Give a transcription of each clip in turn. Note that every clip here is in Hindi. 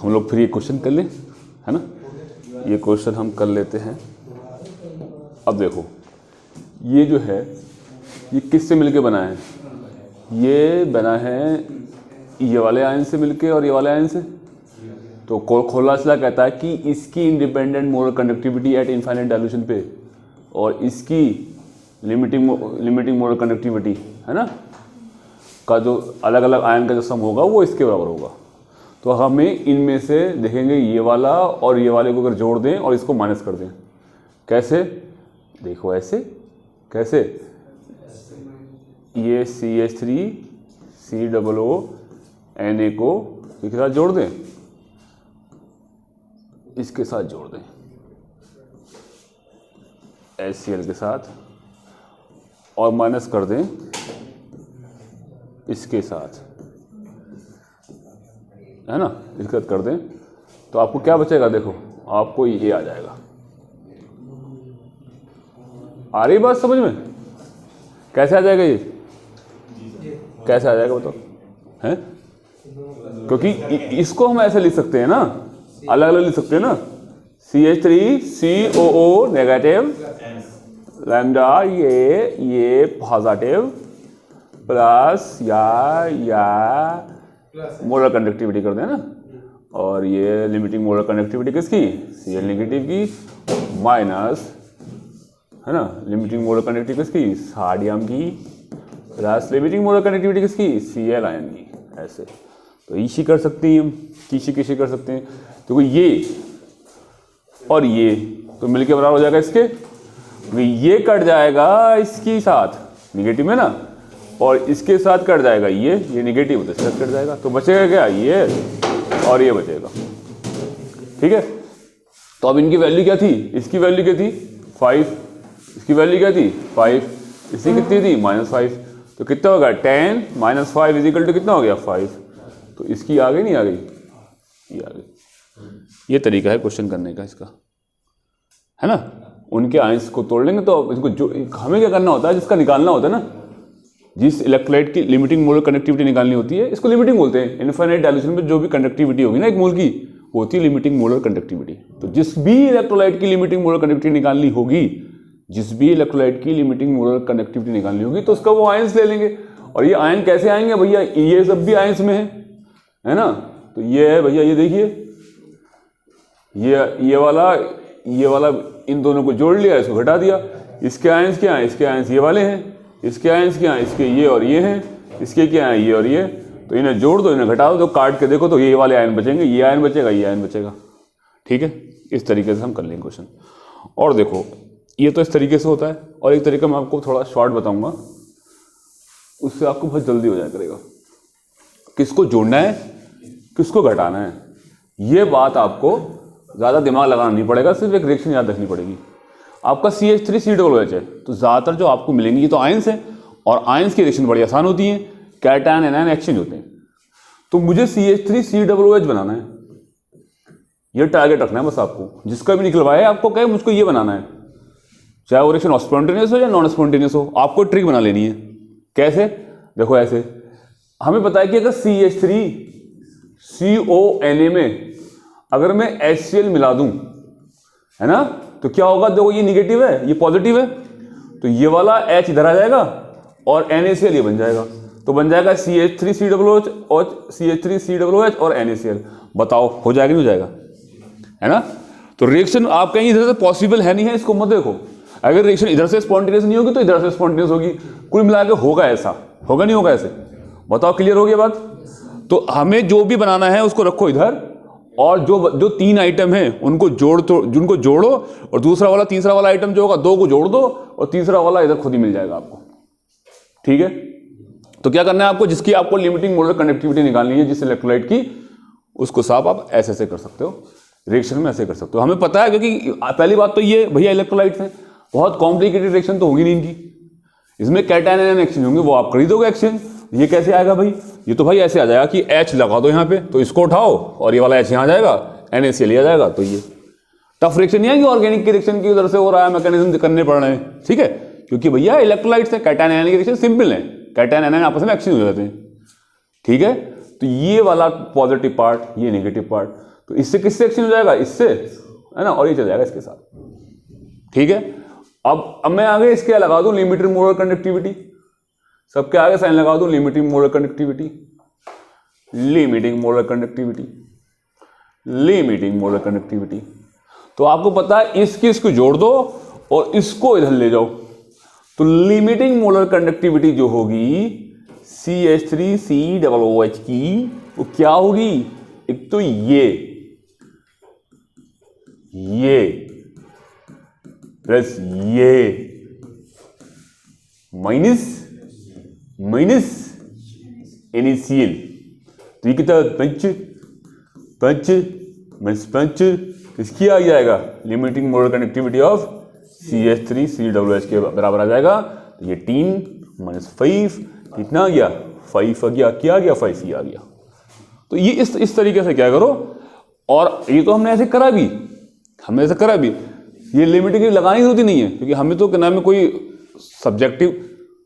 हम लोग फिर ये क्वेश्चन कर लें, है ना। ये क्वेश्चन हम कर लेते हैं। अब देखो ये जो है ये किससे मिलके बना है, ये बना है ये वाले आयन से मिलके और ये वाले आयन से। तो खोलासला कहता है कि इसकी independent molar conductivity eight infinite dilution पे और इसकी लिमिटिंग मोलर कंडक्टिविटी, है ना, का जो अलग अलग आयन का जो सम होगा वो इसके बराबर होगा। तो हमें इनमें से देखेंगे ये वाला और ये वाले को अगर जोड़ दें और इसको माइनस कर दें, कैसे, देखो ऐसे, कैसे, ये CH3COO को इसके साथ जोड़ दें, इसके साथ जोड़ दें HCl के साथ और माइनस कर दें इसके साथ, है ना, इसके साथ कर दें तो आपको क्या बचेगा, देखो आपको ये आ जाएगा। आ रही बात समझ में? कैसे आ जाएगा ये, कैसे आ जाएगा बताओ, हैं? क्योंकि इसको हम ऐसे लिख सकते हैं ना, अलग अलग लिख सकते हैं ना, CH3COO नेगेटिव लैम्डा ये पॉजिटिव प्लस या मोलर कंडक्टिविटी कर दें ना, और ये लिमिटिंग मोलर कंडक्टिविटी किसकी, Cl नेगेटिव की माइनस, है ना, लिमिटिंग मोलर कंडक्टिविटी किसकी, सोडियम की प्लस लिमिटिंग मोलर कंडक्टिविटी किसकी, Cl आयन की। ऐसे तो इसी कर सकते हैं हम, किसी कर सकते हैं। तो ये और ये तो मिलके बराबर हो जाएगा इसके, ये कट जाएगा इसके साथ नेगेटिव में ना, और इसके साथ कट जाएगा ये नेगेटिव तो इसके साथ कट जाएगा, तो बचेगा क्या, ये और ये बचेगा। ठीक है, तो अब इनकी वैल्यू क्या थी, इसकी वैल्यू क्या थी 5, इसकी वैल्यू क्या थी 5, इसकी कितनी थी -5, तो कितना होगा 10 - 5 = कितना हो गया 5। तो इसकी आ गई नहीं आ गई, ये आ गई। ये तरीका है क्वेश्चन करने का इसका, है ना। उनके आयंस को तोड़ लेंगे तो इसको जो हमें क्या करना होता है, जिसका निकालना होता है ना, जिस इलेक्ट्रोलाइट की लिमिटिंग मोलर कंडक्टिविटी निकालनी होती है, इसको लिमिटिंग बोलते हैं। इनफाइनाइट डाइल्यूशन में जो भी कंडक्टिविटी होगी ना एक मोल की, होती है लिमिटिंग मोलर कंडक्टिविटी। तो जिस भी इलेक्ट्रोलाइट की लिमिटिंग मोलर कंडक्टिविटी निकालनी होगी, जिस भी इलेक्ट्रोलाइट की लिमिटिंग मोलर कंडक्टिविटी निकालनी होगी, तो उसका वो आयंस ले लेंगे। और ये आयन कैसे आएंगे भैया, ये सब भी आयंस में है ना। तो ये है भैया, ये देखिए ये वाला इन दोनों को जोड़ लिया, इसको घटा दिया। इसके आयंस क्या हैं, इसके आयंस ये वाले हैं, इसके आयंस क्या हैं, इसके ये और ये हैं, इसके क्या हैं, ये और ये। तो इन्हें जोड़ दो, इन्हें घटा दो, तो काट के देखो तो ये वाले आयन बचेंगे, ये आयन बचेगा, ये आयन बचेगा। ठीक है, इस तरीके से हम कर लेंगे क्वेश्चन। और देखो ये तो इस तरीके से होता है, और एक तरीका मैं आपको थोड़ा शॉर्ट बताऊंगा, उससे आपको बहुत जल्दी हो जाया करेगा। किसको जोड़ना है, किसको घटाना है, ये बात आपको ज़्यादा दिमाग लगाना नहीं पड़ेगा, सिर्फ एक रिएक्शन याद रखनी पड़ेगी। आपका CH3COOH है, तो ज़्यादातर जो आपको मिलेंगी ये तो आयंस है, और आयंस की रिएक्शन बड़ी आसान होती है, कैटायन एनायन एक्सचेंज होते हैं। तो मुझे CH3COOH बनाना है, ये टारगेट रखना है बस आपको। जिसका भी निकलवाए आपको कहे मुझको ये बनाना है, चाहे वो रिएक्शन स्पॉन्टेनियस हो या नॉन स्पॉन्टेनियस हो, आपको ट्रिक बना लेनी है। कैसे, देखो ऐसे हमें पता है कि अगर CH3CONA में अगर मैं HCl मिला दूं, है ना, तो क्या होगा, देखो ये निगेटिव है, ये पॉजिटिव है, तो ये वाला H इधर आ जाएगा और NaCl ये बन जाएगा, तो बन जाएगा CH3COOH और NaCl। बताओ हो जाएगा नहीं हो जाएगा, है ना। तो रिएक्शन आप कहेंगे इधर से पॉसिबल है नहीं है, इसको मत देखो। अगर रिएक्शन इधर से स्पॉन्टेनियस नहीं होगी तो इधर से स्पॉन्टेनियस होगी, कुल मिला के होगा ऐसा, होगा नहीं होगा ऐसे, बताओ क्लियर हो गया बात। तो हमें जो भी बनाना है उसको रखो इधर, और जो 3 आइटम हैं उनको जिनको जोड़ो, और दूसरा वाला तीसरा वाला आइटम जो होगा 2 को जोड़ दो, और तीसरा वाला इधर खुद ही मिल जाएगा आपको। ठीक है, तो क्या करना है आपको, जिसकी आपको लिमिटिंग मोलर कंडक्टिविटी निकालनी है जिस इलेक्ट्रोलाइट की, उसको साफ आप ऐसे कर सकते हो, रिएक्शन में ऐसे कर सकते हो। हमें पता है, क्योंकि पहली बात तो ये भैया इलेक्ट्रोलाइट्स हैं, बहुत कॉम्प्लिकेटेड रिएक्शन तो होगी नहीं इनकी, इसमें कैटायन एनायन एक्सचेंज होंगे, वो आप खरीदोगे एक्सचेंज। ये कैसे आएगा भाई, ये तो भाई ऐसे आ जाएगा कि H लगा दो यहाँ पे, तो इसको उठाओ और ये वाला H यहाँ आ जाएगा, NaCl आ जाएगा। तो ये टफ रिएक्शन नहीं आएगी, ऑर्गेनिक की रिएक्शन की उधर से हो रहा है, मैकेनिज्म करने पड़ रहे हैं। ठीक है, क्योंकि भैया इलेक्ट्रोलाइट्स है, कैटायन एनायन की रिएक्शन सिंपल है, कैटायन एनायन आपस में एक्सचेंज हो जाते हैं। ठीक है, तो ये वाला पॉजिटिव पार्ट, ये नेगेटिव पार्ट। तो इससे किससे एक्सचेंज हो जाएगा, इससे, है ना, और ये चल जाएगा इसके साथ, ठीक है। अब मैं आगे इसके लगा दूं लिमिटेड मोलर कंडक्टिविटी, सबके आगे साइन लगा दूं limiting molar conductivity, limiting molar conductivity, limiting molar conductivity. तो आपको पता है इसको जोड़ दो और इसको इधर ले जाओ, तो लिमिटिंग मोलर कंडक्टिविटी जो होगी CH3COOH की वो क्या होगी, एक तो ये प्लस ये माइनस NaCl, तो ये कितना, 5 माइनस 5, इसकी आ जाएगा limiting molar conductivity of CH3COOH के बराबर आ जाएगा। तो ये 3 माइनस 5 कितना आ गया, 5 आ गया, क्या आ गया, 5 ही आ गया। तो ये इस तरीके से क्या करो, और ये तो हमने ऐसे करा भी, ये लिमिटिंग लगानी होती नहीं है, क्योंकि हमें तो क्या नाम है, कोई सब्जेक्टिव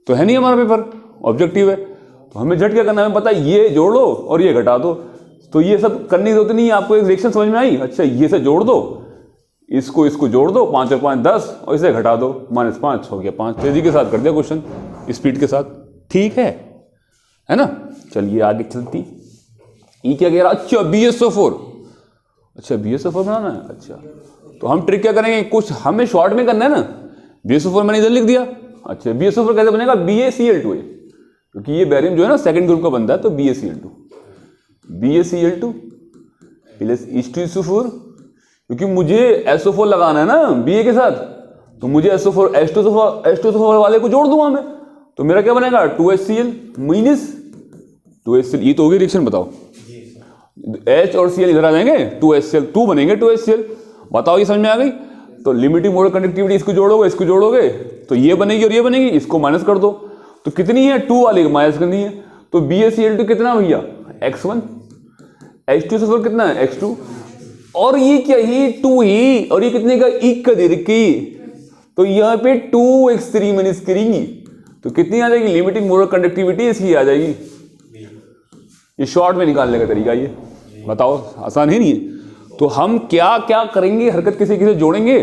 तो है नहीं हमारा पेपर, ऑब्जेक्टिव है, तो हमें झट क्या करना है, पता है ये जोड़ लो और ये घटा दो, तो ये सब करने की जरूरत नहीं है। आपको एक रिएक्शन समझ में आई, अच्छा ये से जोड़ दो, इसको जोड़ दो, 5 और 5 10, और इसे घटा दो, -5 हो गया 5। तेजी के साथ कर दिया क्वेश्चन, स्पीड के साथ, ठीक है ना। चलिए आगे चलती, ये क्या कह रहा, अच्छा BSO4, अच्छा BSO4 बनाना है, अच्छा तो हम ट्रिक क्या करेंगे, कुछ हमें शॉर्ट में करना है ना, BSO4 मैंने इधर लिख दिया, अच्छा BSO4 कैसे बनेगा, BaCl2 है, क्योंकि ये बैरियम जो है ना सेकंड ग्रुप का बनता है, तो BaCl2 प्लस H2SO4, क्योंकि मुझे SO4 लगाना है ना Ba के साथ, तो मुझे H2SO4 वाले को जोड़ दूंगा मैं, तो मेरा क्या बनेगा, 2HCl माइनस 2HCl, ये तो होगी रिएक्शन, बताओ H और Cl इधर आ जाएंगे, 2HCl 2 बनेंगे, 2HCl, बताओ ये समझ में आ गई। तो लिमिटिंग मोलर कंडक्टिविटी, इसको जोड़ोगे तो ये बनेगी और ये बनेगी, इसको माइनस कर दो, तो कितनी है, 2 वाली माइनस करनी है, तो BaCl2 कितना भैया, x1, H2SO4 कितना है, x2, और ये क्या ही 2 ही, और ये कितने का, इक्कीस की, तो यहाँ पे 2x3 माइनस करेंगी, तो कितनी आ जाएगी, लिमिटिंग मोलर कंडक्टिविटी इसकी आ जाएगी। ये शॉर्ट में निकालने का तरीका, ये बताओ आसान है नहीं है। तो हम क्या क्या करेंगे, हरकत किसी से जोड़ेंगे,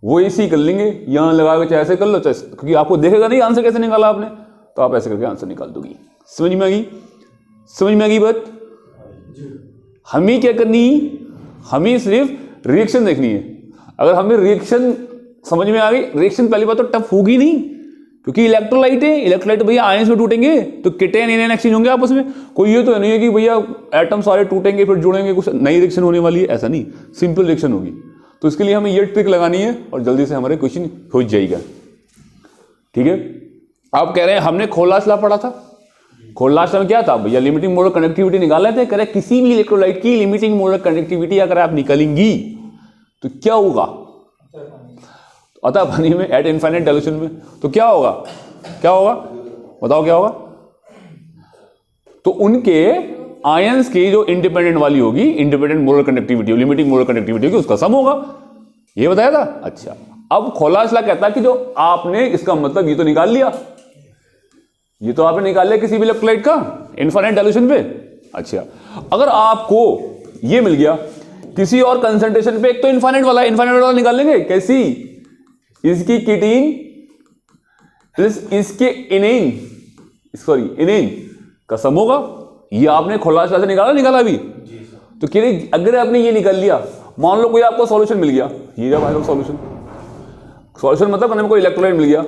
वो इसी कर लेंगे, यहाँ लगा के चाहे ऐसे कर लो, चाहे, क्योंकि आपको देखेगा नहीं आंसर कैसे निकाला आपने, तो आप ऐसे करके आंसर निकाल दोगी। समझ में आ गई बात। हमें क्या करनी, हमें सिर्फ रिएक्शन देखनी है। अगर हमें रिएक्शन समझ में आ गई, रिएक्शन पहली बात तो टफ होगी नहीं, क्योंकि इलेक्ट्रोलाइट है, इलेक्ट्रोलाइट भैया आयंस में टूटेंगे, तो केटायन एनायन एक्सचेंज होंगे आपस में। कोई ये तो नहीं है कि भैया एटम सारे टूटेंगे फिर जुड़ेंगे, कुछ नई रिएक्शन होने वाली है, ऐसा नहीं, सिंपल रिएक्शन होगी। तो इसके लिए हमें ये ट्रिक लगानी है और जल्दी से हमारे क्वेश्चन हो जाएगा, ठीक है। आप कह रहे हैं हमने खोलास लॉ पढ़ा था, खोलास लॉ में क्या था भैया, लिमिटिंग मोलर कंडक्टिविटी निकाल रहे थे, कह रहे किसी भी इलेक्ट्रोलाइट की लिमिटिंग मोलर कंडक्टिविटी अगर आप निकालेंगी तो क्या होगा, अतः पानी में एट इनफाइनाइट डाइल्यूशन में, तो क्या होगा बताओ क्या होगा। तो उनके आयंस की जो इंडिपेंडेंट वाली होगी, independent molar conductivity, limiting molar conductivity होगी, उसका सम होगा, ये बताया था। अच्छा, अब खोलास लॉ कहता है कि जो आपने, इसका मतलब ये तो निकाल लिया, ये तो आपने निकाल लिया किसी भी इलेक्ट्रोलाइट का इनफाइनाइट डाइल्यूशन पे। अच्छा, अगर आपको ये मिल गया किसी और कंसंट्रेशन पे, एक तो इनफाइनाइट वाला निकाल लेंगे, कैसी, इसकी किटीन प्लस इसके इनेन का सम होगा। ये आपने खोलास लॉ से निकाला अभी, तो कह अगर आपने ये निकाल लिया, मान लो कोई आपको सॉल्यूशन मिल गया, ये जब आएगा सॉल्यूशन मतलब हमें कोई इलेक्ट्रोलाइट मिल गया,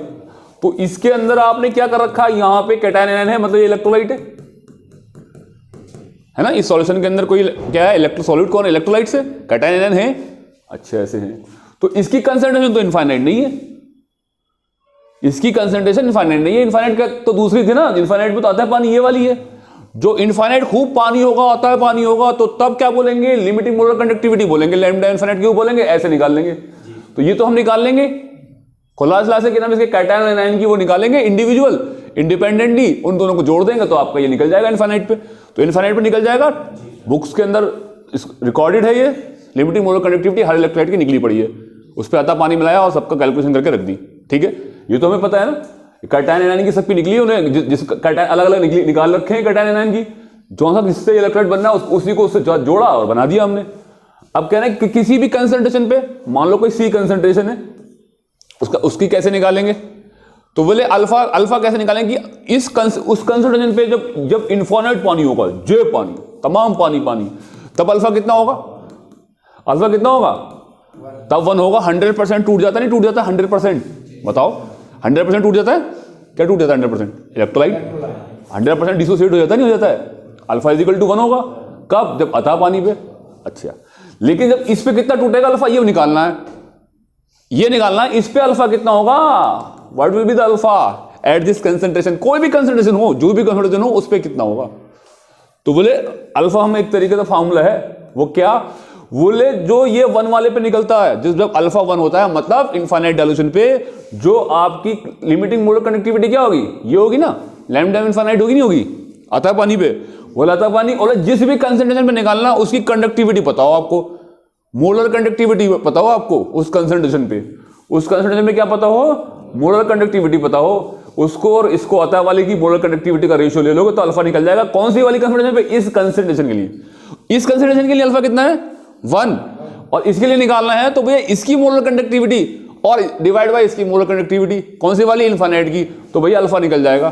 तो इसके अंदर आपने क्या कर रखा, यहां पे कैटायन एनायन है, मतलब ये इलेक्ट्रोलाइट है ना। इस सॉल्यूशन के अंदर कोई क्या है, सॉल्यूट कौन है, इलेक्ट्रोलाइट से कैटायन एनायन है। अच्छा, ऐसे है, तो इसकी कंसंट्रेशन तो इनफाइनाइट नहीं है, इसकी कंसंट्रेशन इनफाइनाइट नहीं है। इनफाइनाइट का तो दूसरी थी ना, इनफाइनाइट में तो आता है पानी, ये वाली है। जो इनफाइनाइट खूब पानी होगा, आता है पानी होगा, तो तब क्या बोलेंगे, लिमिटिंग मोलर कंडक्टिविटी बोलेंगे, लैम्डा इनफाइनाइट क्यों बोलेंगे, ऐसे निकाल लेंगे। तो ये तो हम निकाल लेंगे खोलास लॉ से, क्या नाम इसके कैटायन और एनायन की वो निकालेंगे इंडिविजुअल इंडिपेंडेंटली, उन दोनों को जोड़ देंगे तो आपका ये निकल जाएगा इनफाइनाइट पे। तो इनफाइनाइट पे निकल जाएगा, बुक्स के अंदर रिकॉर्डेड है, ये लिमिटिंग मोलर कंडक्टिविटी हर इलेक्ट्रोलाइट की निकली पड़ी है, उस पर आता पानी मिलाया और सबका कैलकुलेशन करके रख दी, ठीक है। ये तो हमें पता है ना, कैटायन एनायन की सबकी निकली, उन्हें जिस कैटायन अलग अलग निकाल रखे हैं कैटायन एनायन की, जो सा जिससे इलेक्ट्रोलाइट बनना है उसी को उससे जोड़ा और बना दिया हमने। अब कह रहे हैं कि किसी भी कंसंट्रेशन पे, मान लो कोई सी कंसंट्रेशन है, उसकी कैसे निकालेंगे? तो बोले अल्फा कैसे निकालेंगे कि उस कंसंट्रेशन पे जब इनफाइनाइट पानी होगा, जे पानी, तमाम पानी, तब अल्फा कितना होगा? अल्फा कितना होगा? तब 1 होगा। 100% टूट जाता नहीं टूट जाता? 100% बताओ, 100% टूट जाता है? क्या टूट जाता है 100%? इलेक्ट्रोलाइट 100% डिसोसिएट हो जाता नहीं हो जाता है? अल्फा इज इक्वल टू 1 होगा। कब? जब अथा पानी पे। अच्छा, लेकिन जब इस पे कितना टूटेगा अल्फा, ये निकालना है, ये निकालना है। इस पे अल्फा कितना होगा? What will be the alpha at this concentration? कोई भी कंसंट्रेशन हो, जो भी कंसंट्रेशन हो, उस पे कितना होगा? तो बोले अल्फा हमें एक तरीके का फार्मूला है, वो क्या? बोले जो ये 1 वाले पे निकलता है, जब अल्फा 1 होता है, मतलब इनफाइनाइट डाइल्यूशन पे जो आपकी लिमिटिंग मोलर कंडक्टिविटी क्या होगी? ये होगी ना, लैम्डा इनफाइनाइट होगी नहीं होगी? अतः पानी पे, बोला अतः पानी, और जिस भी कंसंट्रेशन पे निकालना उसकी कंडक्टिविटी पता हो आपको, मोलर कंडक्टिविटी पता हो आपको उस कंसंट्रेशन पे, उस कंसंट्रेशन में क्या पता हो? मोलर कंडक्टिविटी पता हो उसको, और इसको अतः वाले की मोलर कंडक्टिविटी का रेशियो ले लोगे तो अल्फा निकल जाएगा। कौन सी वाली कंसंट्रेशन पे? इस कंसंट्रेशन के लिए। इस कंसंट्रेशन के लिए अल्फा कितना है? 1। और इसके लिए निकालना है तो भैया इसकी मोलर कंडक्टिविटी और डिवाइड बाय इसकी मोलर कंडक्टिविटी, कौन सी वाली? इनफाइनाइट की। तो भैया अल्फा निकल जाएगा।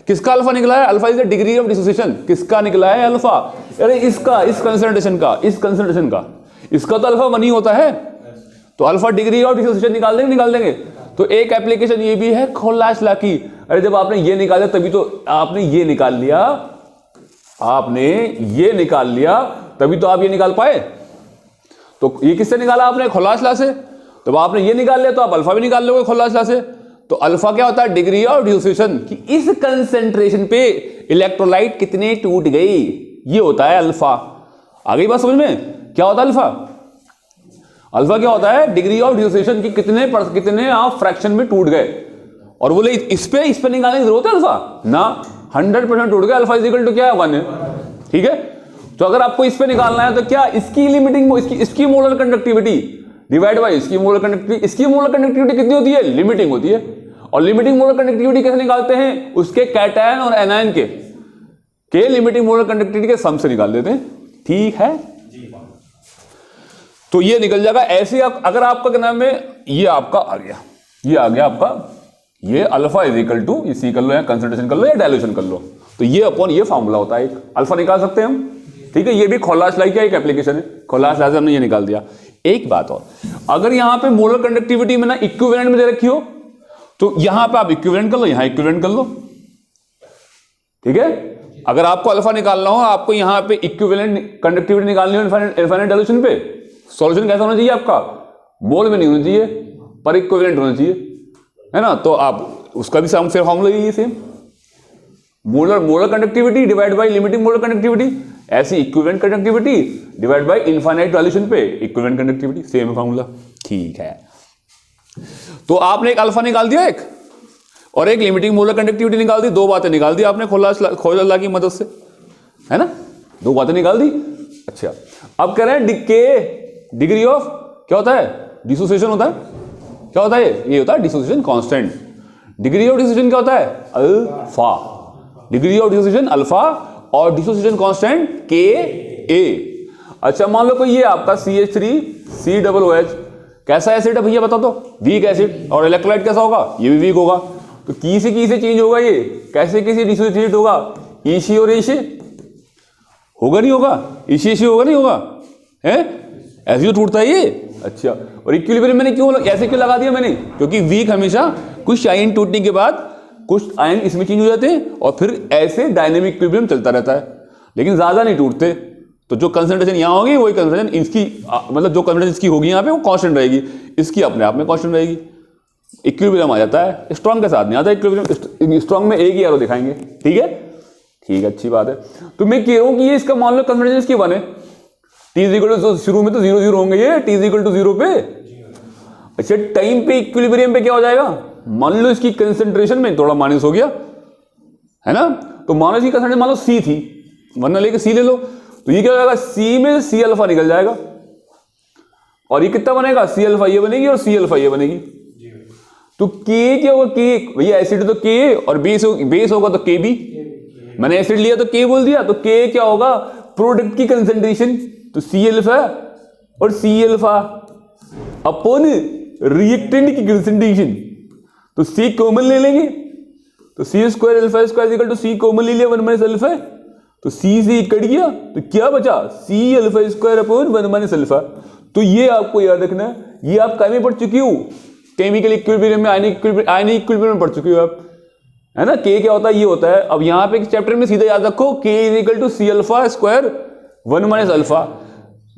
किसका अल्फा निकला है? Alpha is the degree of dissociation. किसका निकला है अल्फा? अरे इसका, इस कंसंट्रेशन का, इस कंसंट्रेशन का। इसका तो अल्फा 1 ही होता है, तो अल्फा डिग्री ऑफ डिसोसिएशन निकाल देंगे। तो एक एप्लीकेशन ये भी है खोलाशला की। अरे जब आपने ये निकाला तभी तो आपने ये निकाल लिया, आपने ये निकाल लिया तभी तो आप ये निकाल पाए। तो ये किससे निकाला आपने? खोलाशला से। तो आपने ये निकाल लिया तो आप अल्फा भी निकाल लोगे खोलाशला से। तो अल्फा क्या होता है? डिग्री ऑफ डिसोसिएशन, कि इस कंसंट्रेशन पे इलेक्ट्रोलाइट कितने टूट गई, ये होता है अल्फा। आ गई बात समझ में? क्या होता है अल्फा? अल्फा क्या होता है? डिग्री ऑफ डिसोसिएशन, की कितने आप फ्रैक्शन में टूट गए। और बोले इस पे निकालने की जरूरत है अल्फा ना, 100% टूट गया। अल्फा इज इक्वल टू क्या है? 1 है। ठीक है, तो अगर आपको इस पे निकालना है तो क्या? इसकी लिमिटिंग, इसकी मोलर कंडक्टिविटी डिवाइड बाय इसकी मोलर कंडक्टिविटी। इसकी मोलर कंडक्टिविटी कितनी होती है? लिमिटिंग होती है। और लिमिटिंग मोलर कंडक्टिविटी कैसे निकालते हैं? उसके कैटायन और एनायन के लिमिटिंग मोलर कंडक्टिविटी के सम से निकाल देते हैं। ठीक है, तो ये निकल जाएगा ऐसे। अगर आपका क्या नाम है, ये आपका आ गया, ये आ गया आपका, ये अल्फा इज इक्वल टू, इसी कर लो या कंसंट्रेशन कर लो या डाइल्यूशन कर लो, तो ये अपॉन ये फार्मूला होता है, एक अल्फा निकाल सकते हैं हम। ठीक है, ये भी खोलाशलाई का एक एप्लीकेशन है, खोलाशलाई से हमने ये निकाल दिया। एक बात और, अगर यहां पे मोलर कंडक्टिविटी में ना इक्विवेलेंट में दे रखी हो तो यहां पे आप इक्विवेलेंट कर लो, यहां इक्विवेलेंट कर लो। ठीक है, अगर आपको अल्फा निकालना हो, आपको यहां पे इक्विवेलेंट कंडक्टिविटी निकालनी हो इनफाइनाइट डाइल्यूशन पे, सॉल्यूशन कैसा होना चाहिए आपका? मोल में नहीं होना चाहिए, पर इक्विवेलेंट होना चाहिए, है ना। तो आप उसका भी फिर फॉर्मूला यही है same, molar conductivity divide by limiting molar conductivity, ऐसी equivalent conductivity divide by infinite dilution पे इक्विवेलेंट कंडक्टिविटी, सेम फॉर्मूला। ठीक है, तो आपने एक अल्फा निकाल दिया एक, और एक लिमिटिंग मोलर कंडक्टिविटी निकाल दी, दो बातें निकाल दी आपने खोलाशला की मदद से, है ना, दो बातें निकाल दी। अच्छा, अब कह रहे हैं डिग्री ऑफ क्या होता है? डिसोसिएशन होता है। क्या होता है? ये होता है dissociation constant. Degree of dissociation क्या होता है? Alpha. Degree of dissociation alpha और डिसोसिएशन कांस्टेंट के ए। अच्छा, मान लो कोई ये आपका CH3COOH कैसा एसिड है भैया बता दो? Weak acid. और इलेक्ट्रोलाइट कैसा होगा? ये भी वीक होगा। तो किसी चेंज होगा, ये कैसे डिसोसिएट होगा? ईसी और एसी होगा नहीं होगा? ईसी होगा नहीं होगा? है ऐसे तो टूटता है ये। अच्छा, और इक्विलिब्रियम मैंने ऐसे क्यों लगा दिया मैंने? क्योंकि वीक हमेशा कुछ आयन टूटने के बाद कुछ आयन इसमें चेंज हो जाते हैं और फिर ऐसे डायनेमिक इक्विलिब्रियम चलता रहता है, लेकिन ज्यादा नहीं टूटते। तो जो कंसंट्रेशन यहाँ होगी वही कंसंट्रेशन इसकी, मतलब जो कंसंट्रेशन इसकी होगी यहाँ पे वो कांस्टेंट रहेगी, इसकी अपने आप में कांस्टेंट रहेगी। इक्विलिब्रियम आ जाता है, स्ट्रॉन्ग के साथ नहीं आता इक्विलिब्रियम। स्ट्रॉन्ग में एक ही एरो दिखाएंगे। ठीक है, ठीक है, अच्छी बात है। तो मैं कह रहा हूं कि ये इसका मान लो कंसंट्रेशन इसकी 1 है, T शुरू में तो 0 होंगे, ये T0 पे। अच्छा, टाइम पे इक्विलिब्रियम पे क्या हो जाएगा? मान लो इसकी कंसंट्रेशन में थोड़ा माइनस हो गया, है ना, तो मान लो इसकी कंसंट्रेशन मान लो C थी, वरना लेके C ले लो, तो ये क्या हो जाएगा? C में C अल्फा निकल जाएगा, और ये कितना बनेगा? C अल्फा ये बनेगी और C अल्फा ये बनेगी। तो K क्या होगा? K भैया एसिड तो K, और बेस होगा तो Kb। मैंने एसिड लिया तो K बोल दिया, तो K क्या होगा? प्रोडक्ट की कंसंट्रेशन, तो C अल्फा और सी अल्फा अपॉन रिएक्टेंट की कंसंट्रेशन, तो सी कॉमन ले लेंगे, तो C square alpha square equal to C common ले लिया 1 माइनस अल्फा, तो सी से कट गया तो क्या बचा C alpha square upon 1 minus alpha. तो ये आपको याद रखना, ये आप कहीं में पढ़ चुकी हो, केमिकल इक्विलिब्रियम में, आयनिक इक्विलिब्रियम में पढ़ चुकी हो आप, है ना। के क्या होता है, ये होता है। अब यहाँ पे चैप्टर में सीधा याद रखो के is equal to C alpha square 1 minus alpha.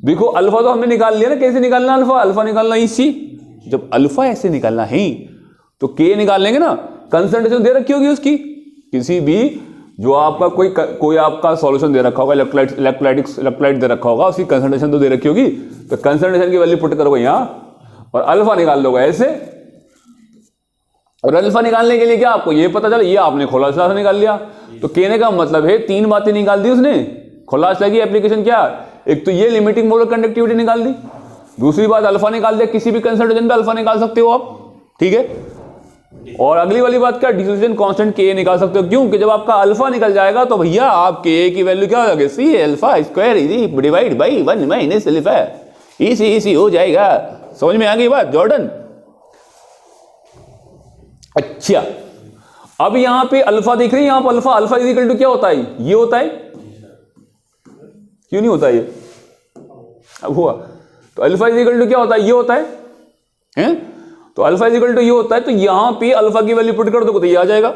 देखो अल्फा तो हमने निकाल लिया ना, कैसे निकालना अल्फा, अल्फा निकालना इसी, जब अल्फा ऐसे निकालना है तो के निकाल लेंगे ना, कंसंट्रेशन दे रखी होगी उसकी, किसी भी जो आपका कोई आपका सॉल्यूशन दे रखा होगा, इलेक्ट्रोलाइट दे रखा होगा, उसकी कंसंट्रेशन तो दे रखी होगी, तो कंसंट्रेशन की वैल्यू पुट करोगे यहाँ और अल्फा निकाल लोगे ऐसे। और अल्फा निकालने के लिए क्या आपको ये पता चला, ये आपने खुलासा निकाल लिया, तो कहने का मतलब है 3 बातें निकाल दी उसने। खुलासा की एप्लीकेशन क्या, एक तो ये लिमिटिंग मोलर कंडक्टिविटी निकाल दी, दूसरी बात अल्फा निकाल दिया, किसी भी कंसंट्रेशन पे अल्फा निकाल सकते हो आप, ठीक है। और अगली वाली बात क्या, डिसोसिएशन कांस्टेंट के निकाल सकते हो, क्यों कि जब आपका अल्फा निकल जाएगा तो भैया आप के की वैल्यू क्या हो जाएगी, C alpha square is divide by 1 minus alpha, इसी हो जाएगा। समझ में आ गई बात जॉर्डन? अच्छा, अब यहां पे अल्फा देख रहे हैं, यहां पर अल्फा इज इक्वल टू क्या होता है, ये होता है, क्यों नहीं होता ये, अब हुआ, तो अल्फा इज इक्वल टू क्या होता है, ये होता है? तो अल्फा इज इक्वल टू ये होता है, तो यहां पे अल्फा की वैल्यू पुट कर दो तो ये आ जाएगा।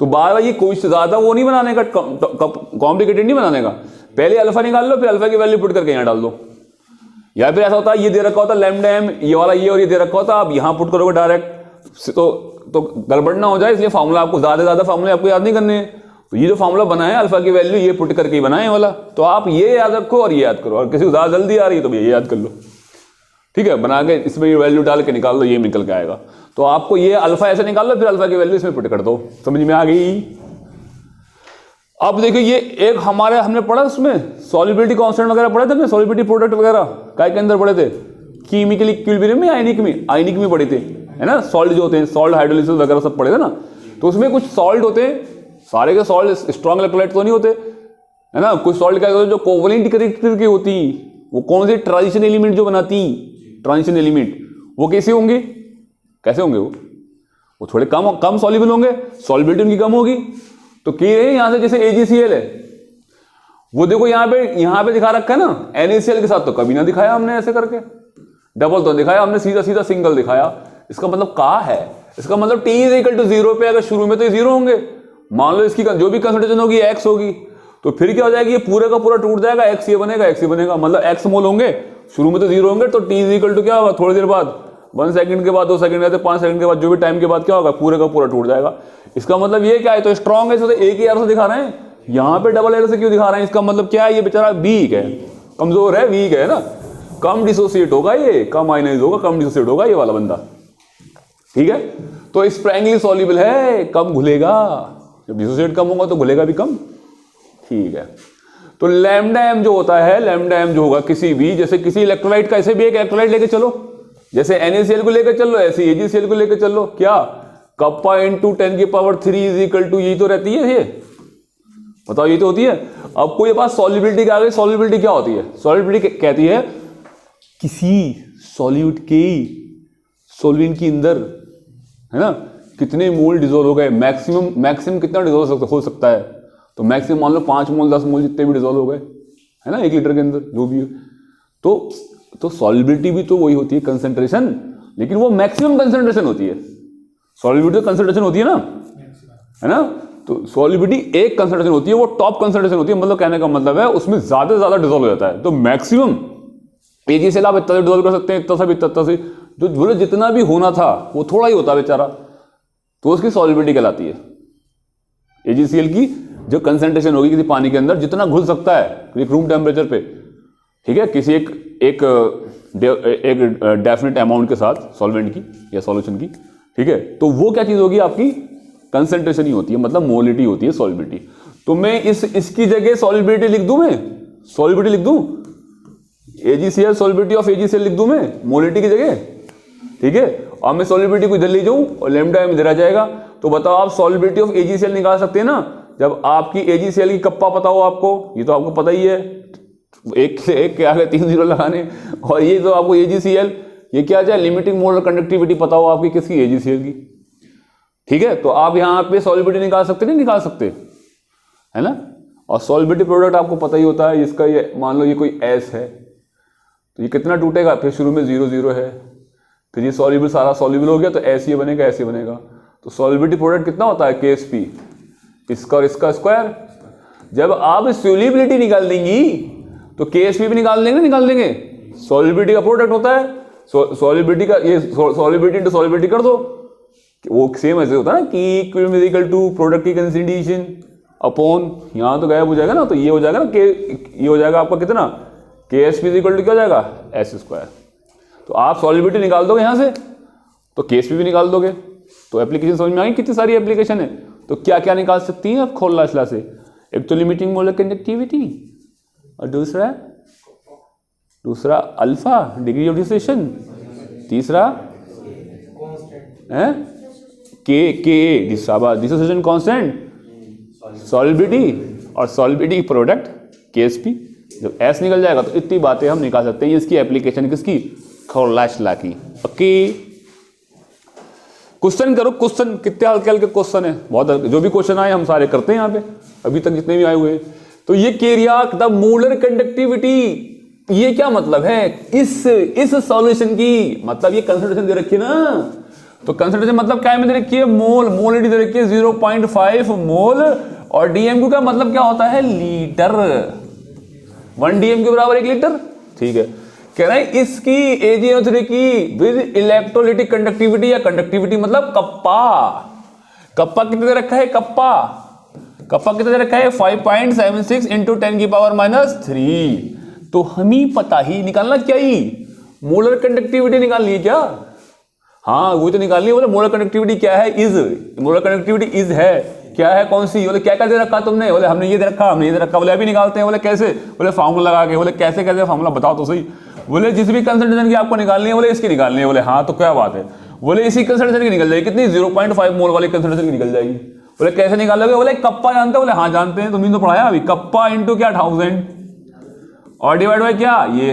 तो बार ये कोई ज्यादा वो नहीं बनाने का, कॉम्प्लिकेटेड नहीं बनाने का, पहले अल्फा निकाल लो फिर अल्फा की वैल्यू पुट करके यहां डाल दो। या फिर ऐसा होता है ये दे रखा होता लैम्डा एम, ये वाला ये और ये दे रखा होता, आप यहां पुट करोगे डायरेक्ट, तो गड़बड़ ना हो जाए, इसलिए फार्मूला आपको ज्यादा फार्मूले आपको याद नहीं करने हैं। तो ये जो फार्मूला बना है अल्फा की वैल्यू ये पुट करके ही बना है वाला, तो आप ये याद रखो और ये याद करो, और किसी को ज्यादा जल्दी आ रही है तो ये याद कर लो, ठीक है। बना के इसमें ये वैल्यू डाल के निकाल दो, ये निकल के आएगा। तो आपको ये अल्फा ऐसे निकाल लो, फिर अल्फा की वैल्यू इसमें पुट कर दो, समझ में आ गई? अब देखिए ये एक हमारे हमने पढ़ा उसमें सॉल्युबिलिटी कांस्टेंट वगैरह पढ़े थे, सॉल्युबिलिटी प्रोडक्ट वगैरह काय के अंदर पढ़े थे, केमिकल इक्विलिब्रियम में, आयनिक में पढ़े थे, है ना। सॉल्ट जो होते हैं, सॉल्ट हाइड्रोलिसिस वगैरह सब पढ़े थे ना। तो उसमें कुछ सॉल्ट होते हैं, सारे के सॉल्ट स्ट्रॉन्ग इलेक्ट्रोलाइट तो नहीं होते, है ना। कुछ सॉल्ट क्या होते हैं जो कोवलेंट कैरेक्टर की होती, वो कौन सी ट्रांजिशन एलिमेंट जो बनाती, ट्रांजिशन एलिमेंट, वो कैसे होंगे, वो थोड़े कम सॉल्युबल होंगे, सॉल्युबिलिटी उनकी कम होगी। तो कह रहे हैं यहां से जैसे AgCl है, वो देखो यहां पे दिखा रखा है ना, NaCl के साथ तो कभी ना दिखाया हमने ऐसे करके, डबल तो दिखाया हमने, सीधा सिंगल दिखाया। इसका मतलब क्या है, इसका मतलब T इज इक्वल टू 0 पे अगर शुरू में तो ये 0 होंगे, मान लो इसकी जो भी कंसंट्रेशन होगी X होगी, तो फिर क्या हो जाएगी, ये पूरे का पूरा टूट जाएगा, X ये बनेगा, मतलब X मोल होंगे, शुरू में तो 0 होंगे, तो T इज इक्वल टू क्या होगा, थोड़ी देर बाद 1 सेकंड के बाद, 2 सेकंड के बाद, 5 सेकंड के बाद, जो भी टाइम के बाद क्या होगा, पूरे का पूरा टूट जाएगा। इसका मतलब ये क्या है, तो स्ट्रॉन्ग है, तो एक ही एरो से दिखा रहे हैं, यहाँ पे डबल एरो से क्यों दिखा रहे हैं, इसका मतलब क्या है, ये बेचारा वीक है, कमजोर है, वीक है ना, कम डिसोसिएट होगा, ये कम आयनाइज होगा, कम डिसोसिएट होगा ये वाला बंदा, ठीक है। तो स्प्रैंगली सॉल्युबल है, कम घुलेगा, जब डिसोसिएट कम होगा तो घुलेगा भी कम, ठीक है। तो लैम्डा एम जो होता है, लैम्डा एम जो होगा किसी भी, जैसे किसी इलेक्ट्रोलाइट का, ऐसे भी एक इलेक्ट्रोलाइट लेके चलो, जैसे NaCl को लेकर चल लो, ऐसे AgCl को लेकर चल लो, क्या kappa into 10⁻³ is equal to, यही तो रहती है, ये बताओ, ये तो होती है। अब कोई बात सॉल्युबिलिटी का आ गई, सॉल्युबिलिटी क्या होती है, सॉल्युबिलिटी कहती है किसी सॉल्यूट के सॉल्वेंट के अंदर, है ना, कितने मोल डिजोल्व हो गए, मैक्सिमम कितना डिजोल्व हो सकता है, तो मैक्सिमम मान लो 5 मोल 10 मोल जितने भी डिजोल्व हो गए, है ना, 1 लीटर के अंदर जो भी है। तो सॉल्युबिलिटी भी तो वही होती है, कंसंट्रेशन, लेकिन वो मैक्सिमम कंसंट्रेशन होती है, सॉल्युबिलिटी तो कंसंट्रेशन होती है ना, है ना। तो सॉल्युबिलिटी एक कंसंट्रेशन होती है, वो टॉप कंसंट्रेशन होती है, मतलब कहने का मतलब है उसमें ज्यादा से ज्यादा डिजोल्व हो जाता है। तो मैक्सिमम AgCl आप इतना डिजोल्व कर सकते हैं, इतना से जो बोले जितना भी होना था वो थोड़ा ही होता है बेचारा, तो उसकी सॉल्युबिलिटी कहलाती है। AgCl की जो कंसंट्रेशन होगी किसी पानी के अंदर, जितना घुल सकता है एक रूम टेम्परेचर पे, ठीक है, किसी एक डेफिनेट अमाउंट के साथ सॉल्वेंट की या सॉल्यूशन की, ठीक है, तो वो क्या चीज होगी, आपकी कंसंट्रेशन ही होती है, मतलब मोलिटी होती है सॉल्युबिलिटी। तो मैं इसकी जगह सॉल्युबिलिटी लिख दूं, मैं सॉल्युबिलिटी लिख दूं, AgCl सॉल्युबिलिटी ऑफ AgCl लिख दूं मैं मोलिटी की जगह, ठीक है। और मैं सॉल्युबिलिटी को इधर ले जाऊं और लैम्डा एम इधर आ जाएगा। तो बताओ आप सॉल्युबिलिटी ऑफ AgCl निकाल सकते हैं ना, जब आपकी AgCl की कप्पा पता हो आपको, ये तो आपको पता ही है, एक के आगे 3 जीरो लगाने। और ये तो आपको AgCl, ये क्या चाहे लिमिटिंग मोलर कंडक्टिविटी पता हो आपकी किसकी, AgCl की, ठीक है। तो आप यहाँ पे सॉल्युबिलिटी निकाल सकते, नहीं निकाल सकते, है ना। और सॉल्युबिलिटी प्रोडक्ट आपको पता ही होता है, इसका ये मान लो ये कोई S है तो ये कितना टूटेगा, फिर शुरू में 0 0 है, फिर ये सॉल्युबल सारा सॉल्युबल हो गया तो ऐसे बनेगा, ऐसे बनेगा। तो सॉल्युबिलिटी प्रोडक्ट कितना होता है, KSP, इसका और इसका स्क्वायर। जब आप सॉल्युबिलिटी निकाल देंगी तो KSP भी निकाल देंगे, निकाल देंगे, सॉल्युबिलिटी का प्रोडक्ट होता है, सॉल्युबिलिटी का ये सॉल्युबिलिटी इनटू सॉल्युबिलिटी कर दो, वो सेम ऐसे होता है ना कि equilibrium is equal to product की कंसंट्रेशन अपॉन, यहाँ तो गायब हो जाएगा ना, तो ये हो जाएगा ना, ये हो जाएगा आपका कितना, KSP इज इक्वल टू क्या हो जाएगा, S स्क्वायर। तो आप सॉल्युबिलिटी निकाल दोगे यहाँ से तो KSP भी निकाल दोगे। तो एप्लीकेशन समझ में आई, कितनी सारी एप्लीकेशन है। तो क्या क्या निकाल सकती हैं आप खोलना इसला से, एक तो लिमिटिंग मोलर कंडक्टिविटी और दूसरा अल्फा डिग्री ऑफ डिसोसिएशन, तीसरा है के डिसोसिएशन कांस्टेंट, सॉल्युबिलिटी और सॉल्युबिलिटी प्रोडक्ट KSP। जब S निकल जाएगा तो इतनी बातें हम निकाल सकते हैं। इसकी एप्लीकेशन किसकी, खोलाशला की। ओके, क्वेश्चन करो, क्वेश्चन कितने हल्के हल्के क्वेश्चन है, बहुत जो भी क्वेश्चन आए हम सारे करते हैं यहाँ पे अभी तक जितने भी आए हुए। तो ये केरियाक द मोलर कंडक्टिविटी, ये क्या मतलब है, इस सॉल्यूशन की, मतलब ये कंसंट्रेशन दे रखी है ना, तो कंसंट्रेशन मतलब क्या है, में दे रखी है मोल, मोलिटी दे रखी है 0.5 मोल, और DMQ का मतलब क्या होता है, लीटर, 1 DMQ बराबर 1 लीटर, ठीक है। कह रहे हैं इसकी AgNO3 की विद इलेक्ट्रोलिटिक कंडक्टिविटी या कंडक्टिविटी मतलब कप्पा, कप्पा कितने दे रखा है, कप्पा कितने दे रखा है 5.76 इंटू 10 की पावर -3। तो हम ही पता ही निकालना क्या ही, मोलर कंडक्टिविटी निकालनी है क्या, हाँ वो तो निकालनी है। बोले मोलर कंडक्टिविटी क्या है, मोलर कंडक्टिविटी इज है, क्या है, कौन सी, बोले क्या क्या दे रखा तुमने, बोले हमने ये दे रखा, हमने ये दे रखा, बोले अभी निकालते हैं, बोले कैसे, बोले फार्मूला लगा के, बोले कैसे कैसे फार्मूला बताओ तो सही, बोले जिस भी कंसंट्रेशन की आपको निकालनी है, बोले इसकी निकालनी है, बोले हाँ तो क्या बात है, बोले इसी कंसंट्रेशन की निकल जाएगी, कितनी 0.5 मोल वाली कंसंट्रेशन की निकल जाएगी। बोले कैसे निकालोगे, बोले कप्पा जानते हो, बोले हाँ जानते हैं, तुमने तो पढ़ाया अभी, कप्पा इंटू क्या 1000 और डिवाइड बाय क्या ये,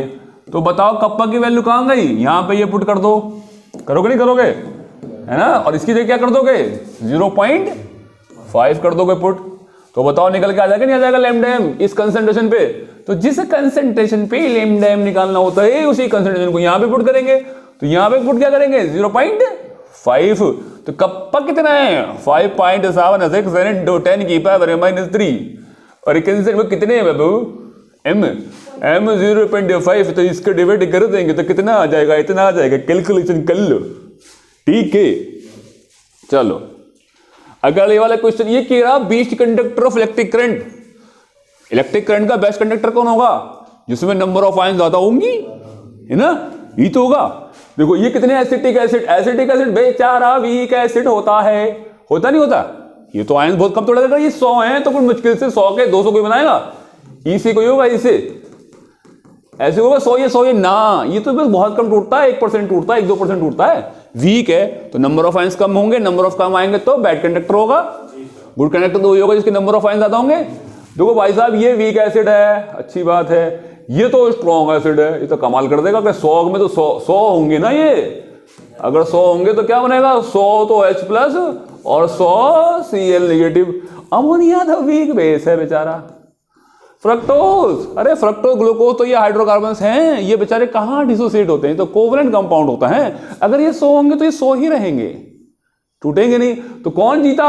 तो बताओ कप्पा की वैल्यू कहाँ गई, यहाँ पे ये पुट कर दो, करोगे नहीं करोगे, है ना, और इसकी जगह क्या कर दोगे 0.5 कर दोगे पुट, तो बताओ निकल के आ जाएगा नहीं आ जाएगा लैम्डा एम इस कंसंट्रेशन पे। तो जिस कंसंट्रेशन पे लैम्डा एम निकालना होता है उसी कंसंट्रेशन को यहाँ पे पुट करेंगे, तो यहाँ पे पुट क्या करेंगे 0.5, तो कप्पा कितना है 5.76 इंटू 10 की पावर -3, और कंसंट्रेशन में कितने हैं बाबू m 0.5, तो इसको डिवाइड कर देंगे तो कितना आ जाएगा, इतना आ जाएगा, कैलकुलेशन कर लो, ठीक है। चलो अगला ये वाला क्वेश्चन, ये कह रहा best conductor of electric current, electric current का बेस्ट कंडक्टर कौन होगा, जिसमें नंबर ऑफ आयन ज्यादा होंगी, है ना, ये तो होगा। देखो ये कितने एसिटिक एसिड बेचारा वीक एसिड होता है, होता नहीं होता, ये तो आयन बहुत कम तोड़ा जाएगा, ये 100 है तो कोई मुश्किल से 100 के 200 कोई बनाएगा, इसी कोई होगा, इसे ऐसे होगा 100 ये ना, ये तो बस बहुत कम टूटता है, 1% टूटता है, 1-2% टूटता है, वीक है तो नंबर ऑफ आयंस कम होंगे, नंबर ऑफ कम आएंगे तो बैड कंडक्टर होगा, गुड कंडक्टर तो वही होगा जिसके नंबर ऑफ आयंस ज्यादा होंगे। देखो भाई साहब ये वीक एसिड है, अच्छी बात है, ये तो स्ट्रॉन्ग एसिड है, ये तो कमाल कर देगा, 100 में तो 100 होंगे ना, ये अगर 100 होंगे तो क्या बनेगा 100 तो H+ और 100 Cl-। अमोनिया तो वीक बेस है बेचारा, फ्रक्टोज, अरे फ्रक्टोज ग्लूकोज तो ये हाइड्रोकार्बन्स हैं, ये बेचारे कहाँ डिसोसिएट होते हैं, तो कोवलेंट कंपाउंड होता है, अगर ये 100 होंगे तो ये 100 ही रहेंगे, टूटेंगे नहीं। तो कौन जीता,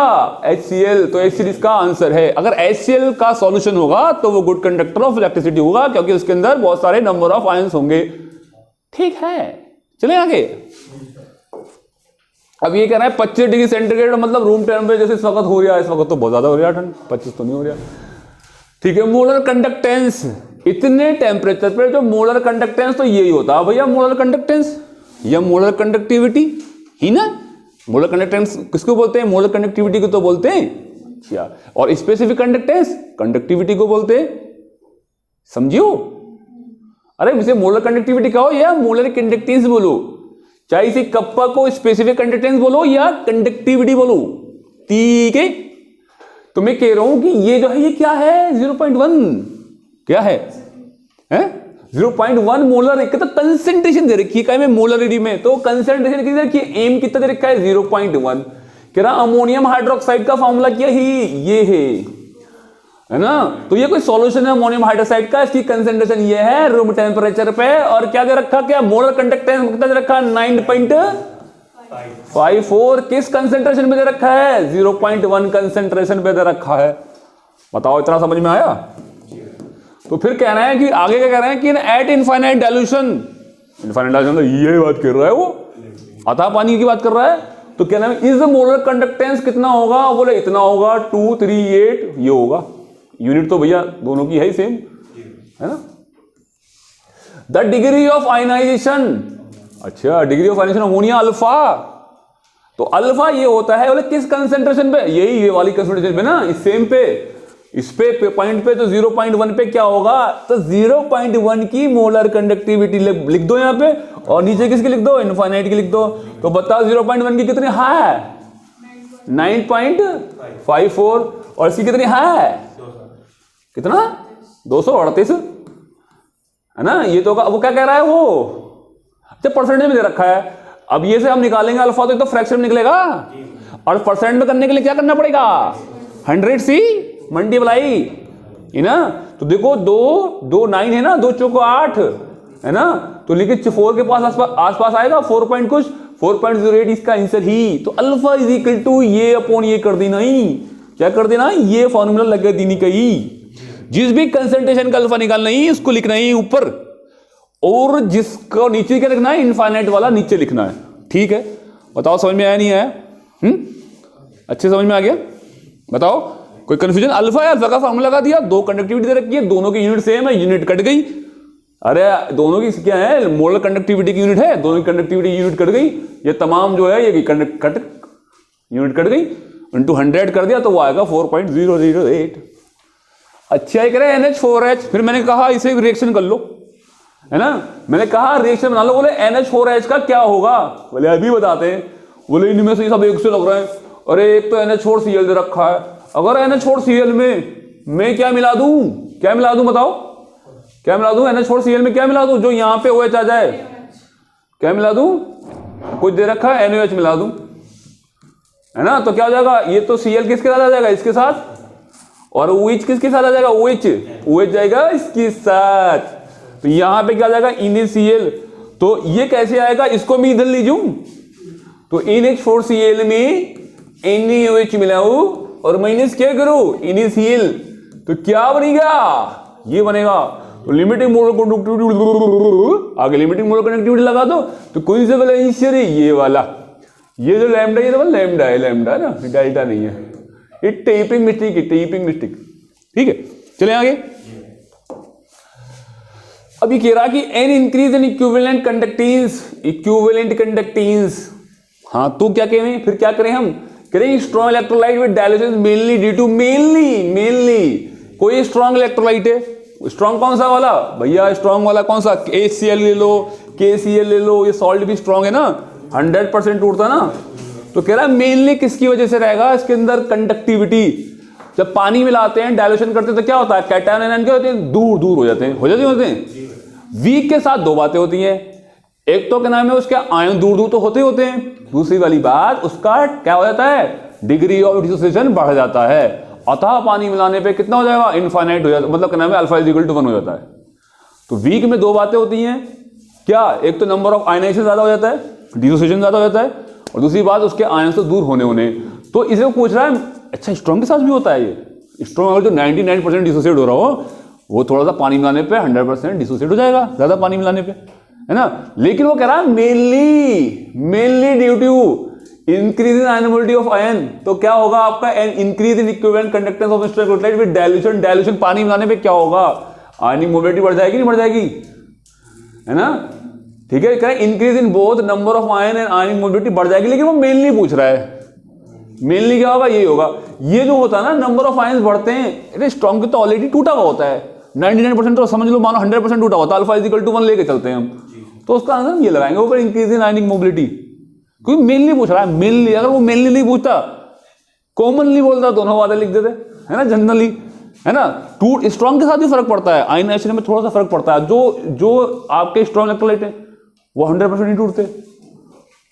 HCl, तो HCl इसका आंसर है। अगर HCl का सॉल्यूशन होगा तो वो गुड कंडक्टर ऑफ इलेक्ट्रिसिटी होगा, क्योंकि उसके अंदर बहुत सारे नंबर ऑफ आयंस होंगे, ठीक है। चले आगे, अब ये कह रहा है 25 डिग्री सेंटीग्रेड, मतलब रूम टेम्परेचर जैसे इस वक्त हो रहा है, इस वक्त तो बहुत ज्यादा हो रहा है ठंड, 25 तो नहीं हो रहा, ठीक है। मोलर कंडक्टेंस, इतने टेम्परेचर पे जो मोलर कंडक्टेंस तो यही होता है भैया, मोलर कंडक्टेंस या मोलर कंडक्टिविटी ही ना, मोलर कंडक्टेंस किसको बोलते हैं, मोलर कंडक्टिविटी को तो बोलते हैं क्या, और स्पेसिफिक कंडक्टेंस कंडक्टिविटी को बोलते हैं, समझियो। अरे इसे मोलर कंडक्टिविटी कहो या मोलर कंडक्टेंस बोलो, चाहे इसे कप्पा को स्पेसिफिक कंडक्टेंस बोलो या कंडक्टिविटी बोलो, ठीक है। तो मैं कह रहा हूं कि ये जो है ये क्या है 0.1, क्या है है 0.1 मोलर कितना कंसेंट्रेशन दे रखी है मोलरिटी में, तो कंसेंट्रेशन कितनी दे रखी है, एम कितना दे रखा है 0.1। कह रहा अमोनियम हाइड्रोक्साइड का फॉर्मूला क्या ही ये है ना, तो ये कोई सॉल्यूशन है अमोनियम हाइड्रोक्साइड का, इसकी कंसेंट्रेशन ये है रूम टेम्परेचर पे, और क्या दे रखा, क्या मोलर कंडक्टेंस कितना दे रखा 9.54, किस कंसेंट्रेशन में दे रखा है 0.1 कंसेंट्रेशन पे दे रखा है। बताओ इतना समझ में आया। तो फिर कह रहे हैं कि आगे क्या कह रहे हैं कि eight infinite dilution, infinite dilution तो ये बात कर रहा है वो, अतः पानी की बात कर रहा है, तो कह रहे हैं इज मोलर कंडक्टेंस कितना होगा, बोले इतना होगा 238, ये होगा, यूनिट तो भैया दोनों की है ही सेम, है ना। द डिग्री ऑफ आयनाइजेशन, अच्छा degree of ionization ammonia alpha, तो अल्फा ये होता है बोले किस कंसेंट्रेशन पे, यही ये वाली कंसेंट्रेशन पे ना, इस सेम पे, इस पे पॉइंट पे, तो 0.1 पे क्या होगा, तो 0.1 की मोलर कंडक्टिविटी लिख दो यहां पे, और नीचे किसकी लिख दो, इनफाइनाइट की लिख दो। तो बताओ 0.1 की कितनी है 9.54, और इसकी कितनी है कितना 238, है ना। ये तो वो क्या कह रहा है वो, अच्छा परसेंटेज में दे रखा है। अब ये से हम निकालेंगे अल्फा, तो फ्रैक्शन निकलेगा, और परसेंट में करने के लिए क्या करना पड़ेगा 100 से मल्टीप्लाई, है ना। तो देखो 2 9 है ना, 2 चौको 8 है ना, तो लेकिन 4 के पास आसपास आएगा 4 पॉइंट कुछ, 4.08 इसका आंसर ही। तो अल्फा इज इक्वल टू ये अपॉन ये कर देना ही, क्या कर देना, ये फॉर्मूला लगा देनी कही, जिस भी कंसेंट्रेशन का अल्फा निकालना ही उसको लिखना ही ऊपर, और जिसको नीचे क्या लिखना है इनफाइनाइट वाला नीचे लिखना है, ठीक है। बताओ समझ में आया नहीं आया, अच्छे समझ में आ गया, बताओ कोई कंफ्यूजन। अल्फा है, अल्फा का फॉर्मूला लगा दिया, 2 कंडक्टिविटी दे रखी है, दोनों की यूनिट सेम है, यूनिट कट गई, अरे दोनों की क्या है मोलर कंडक्टिविटी की यूनिट है, दोनों की कंडक्टिविटी यूनिट कट गई, ये तमाम जो है ये यूनिट कट गई, इंटू 100 कर दिया तो वो आएगा 4.008। अच्छा है, कह रहे NH4H, फिर मैंने कहा इसे रिएक्शन कर लो, है ना, मैंने कहा रिएक्शन बना लो, बोले NH4H का क्या होगा, बोले अभी बताते हैं, बोले इनमें से सब एक से लग रहे हैं, अरे एक तो NH4Cl दे रखा है, अगर NH4Cl में मैं क्या मिला दूं, बताओ क्या मिला दूं, NH4Cl में क्या मिला दूं, जो यहां पे OH आ जाए, क्या मिला दूं, कुछ दे रखा है NaOH मिला दूं, है ना, तो क्या हो जाएगा, ये तो Cl किसके साथ आ जाएगा, इसके साथ, और OH किसके साथ आ जाएगा, OH जाएगा इसके साथ, तो यहां पे क्या जाएगा NaCl, तो ये कैसे आएगा, इसको मैं इधर लीजूं, तो NH4Cl में NaOH मिलाऊं और माइनस क्या करो NaCl, तो क्या बनेगा, ये बनेगा, तो लिमिटिंग मोलर कंडक्टिविटी, आगे लिमिटिंग मोलर कंडक्टिविटी लगा दो, तो कौन सा वाला आंसर है, ये वाला, ये जो लैम्डा, ये तो लैम्डा है ना, डेल्टा नहीं है, ये टेपिंग मिस्टेक, ठीक है। चले आगे, अभी कह रहा कि an increase in equivalent conductance, हाँ तो क्या करें, फिर क्या करें हम, करें strong electrolyte with dilution mainly due to mainly कोई स्ट्रॉन्ग इलेक्ट्रोलाइट है, स्ट्रॉन्ग कौन सा वाला भैया, स्ट्रॉन्ग वाला कौन सा, HCl ले लो, KCl ले लो, ये सॉल्ट भी स्ट्रॉन्ग है ना, 100% टूटता ना, तो कह रहा है मेनली किसकी वजह से रहेगा, इसके अंदर कंडक्टिविटी, जब पानी मिलाते हैं डायल्यूशन करते हैं तो क्या होता है, कैटायन आयन क्या होते हैं, दूर हो जाते हैं, वीक के साथ 2 बातें होती हैं, एक तो क्या नाम है उसके आयन दूर तो होते हैं, दूसरी वाली बात उसका क्या हो जाता है, डिग्री ऑफ डिसोसिएशन बढ़ जाता है, अतः पानी मिलाने पे कितना हो जाएगा, इनफाइनाइट हो जाता है, मतलब क्या नाम है अल्फा इज इक्वल टू 1 हो जाता है। तो वीक में 2 बातें होती हैं, क्या, एक तो नंबर ऑफ आयनाइजेशन ज्यादा हो जाता है, डिसोसिएशन ज्यादा हो जाता है, और दूसरी बात उसके आयन से दूर होने, तो इसे पूछ रहा है, अच्छा स्ट्रॉन्ग के साथ भी होता है ये, स्ट्रॉन्ग अगर जो 99% डिसोसिएट हो रहा हो, वो थोड़ा सा पानी मिलाने पे 100% डिसोसिएट हो जाएगा, ज्यादा पानी मिलाने पे, है ना, लेकिन वो कह रहा है mainly due to increase in ion mobility of ion, तो क्या होगा आपका increase in equivalent conductance of strong electrolyte with dilution पानी मिलाने पे क्या होगा, आयनिक मोबिलिटी बढ़ जाएगी नहीं बढ़ जाएगी, है ना, ठीक है, कह रहा है increase in both number of ion and ionic mobility बढ़ जाएगी, लेकिन वो मेनली पूछ रहा है, मेनली क्या होगा, ये होगा, ये जो होता है ना नंबर ऑफ आयंस बढ़ते हैं, स्ट्रॉन्ग तो ऑलरेडी टूटा हुआ होता है, 99% तो समझ लो, मानो 100% टूटा होता है, अल्फा इज इक्वल टू 1 लेके चलते हैं हम, तो उसका आंसर ये लगाएंगे ऊपर, इंक्रीज इन आयनिक मोबिलिटी, क्योंकि मेनली पूछ रहा है, मेनली, अगर वो मेनली नहीं पूछता, कॉमनली बोलता दोनों बातें लिख देते, है ना, जनरली, है ना। टूट स्ट्रॉन्ग के साथ भी फर्क पड़ता है, आयनाइजेशन में थोड़ा सा फर्क पड़ता है। जो आपके स्ट्रॉन्ग इलेक्ट्रोलाइट है वो 100% नहीं टूटते,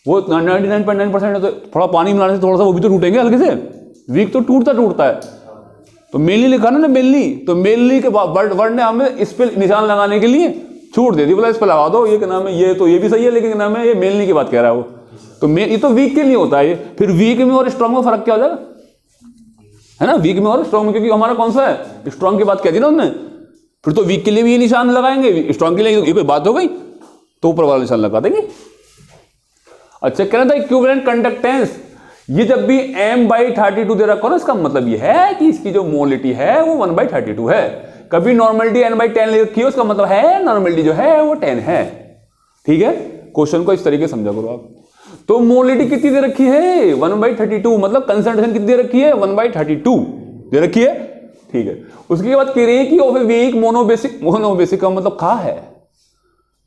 वो 99.9% है, तो थोड़ा पानी मिलाने से थोड़ा सा वो भी तो टूटेंगे हल्के से। वीक तो टूटता है। तो मेनली लिखा ना मेनली, तो मेनली के वर्ड ने हमें इस पे निशान लगाने के लिए छूट दे दी, बोला इस पे लगा दो, ये क्या नाम है, ये तो ये भी सही है, लेकिन क्या नाम है, ये मेनली की बात कह रहा है वो। तो ये तो वीक के लिए होता है ये। फिर वीक में और स्ट्रॉन्ग में फर्क क्या हो जाएगा, है ना। वीक में और स्ट्रॉन्ग में, क्योंकि हमारा कौन सा है, स्ट्रॉन्ग की बात कह दी ना उन्होंने, फिर तो वीक के लिए भी ये निशान लगाएंगे, स्ट्रॉन्ग के लिए ये कोई बात हो गई, तो ऊपर वाला निशान लगा देंगे। अच्छा, कहना था इक्विवेलेंट कंडक्टेंस, ये जब भी m/32 दे रखो ना, इसका मतलब ये है कि इसकी जो मोलिटी है वो 1/32 है। कभी नॉर्मलिटी n/10 ले रखी है, उसका मतलब है नॉर्मलिटी जो है वो 10 है। ठीक है, क्वेश्चन को इस तरीके से समझा करो आप। तो मोलिटी कितनी दे रखी है, 1/32, मतलब कंसंट्रेशन कितनी दे रखी है, 1/32 दे रखी है। ठीक है, उसके बाद कह रही है कि of a weak monobasic, monobasic का मतलब क्या है,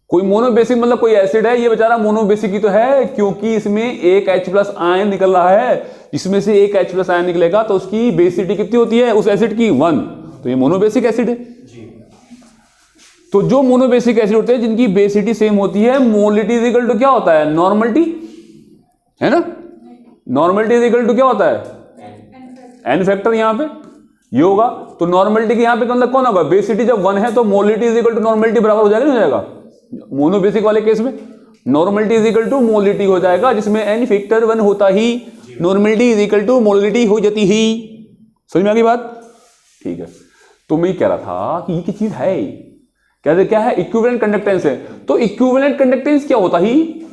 कोई मोनोबेसिक मतलब कोई एसिड है, ये बेचारा मोनोबेसिक ही तो है, क्योंकि इसमें एक H+ आयन निकल रहा है, इसमें से एक H+ आयन निकलेगा तो उसकी बेसिसिटी कितनी होती है उस एसिड की, 1, तो ये मोनोबेसिक एसिड है। तो जो मोनोबेसिक एसिड होते हैं जिनकी बेसिसिटी सेम होती है, मोलिटी इज इक्वल टू क्या होता है, नॉर्मलिटी, है ना। नॉर्मलिटी इज इक्वल टू क्या होता है, n फैक्टर, यहां पे ये होगा। तो नॉर्मलिटी के यहां पे मतलब कौन होगा, बेसिसिटी जब 1 है तो molality is equal to normality बराबर हो जाएगा, नहीं हो जाएगा। मोनोबेसिक वाले केस में normality is equal to molality हो जाएगा, जिसमें n फैक्टर 1 होता ही normality is equal to molality हो जाती ही। समझ में आ गई बात। ठीक है, तो मैं कह रहा था कि ये की चीज है, क्या है, इक्विवेलेंट कंडक्टेंस है। तो इक्विवेलेंट कंडक्टेंस क्या होता ही,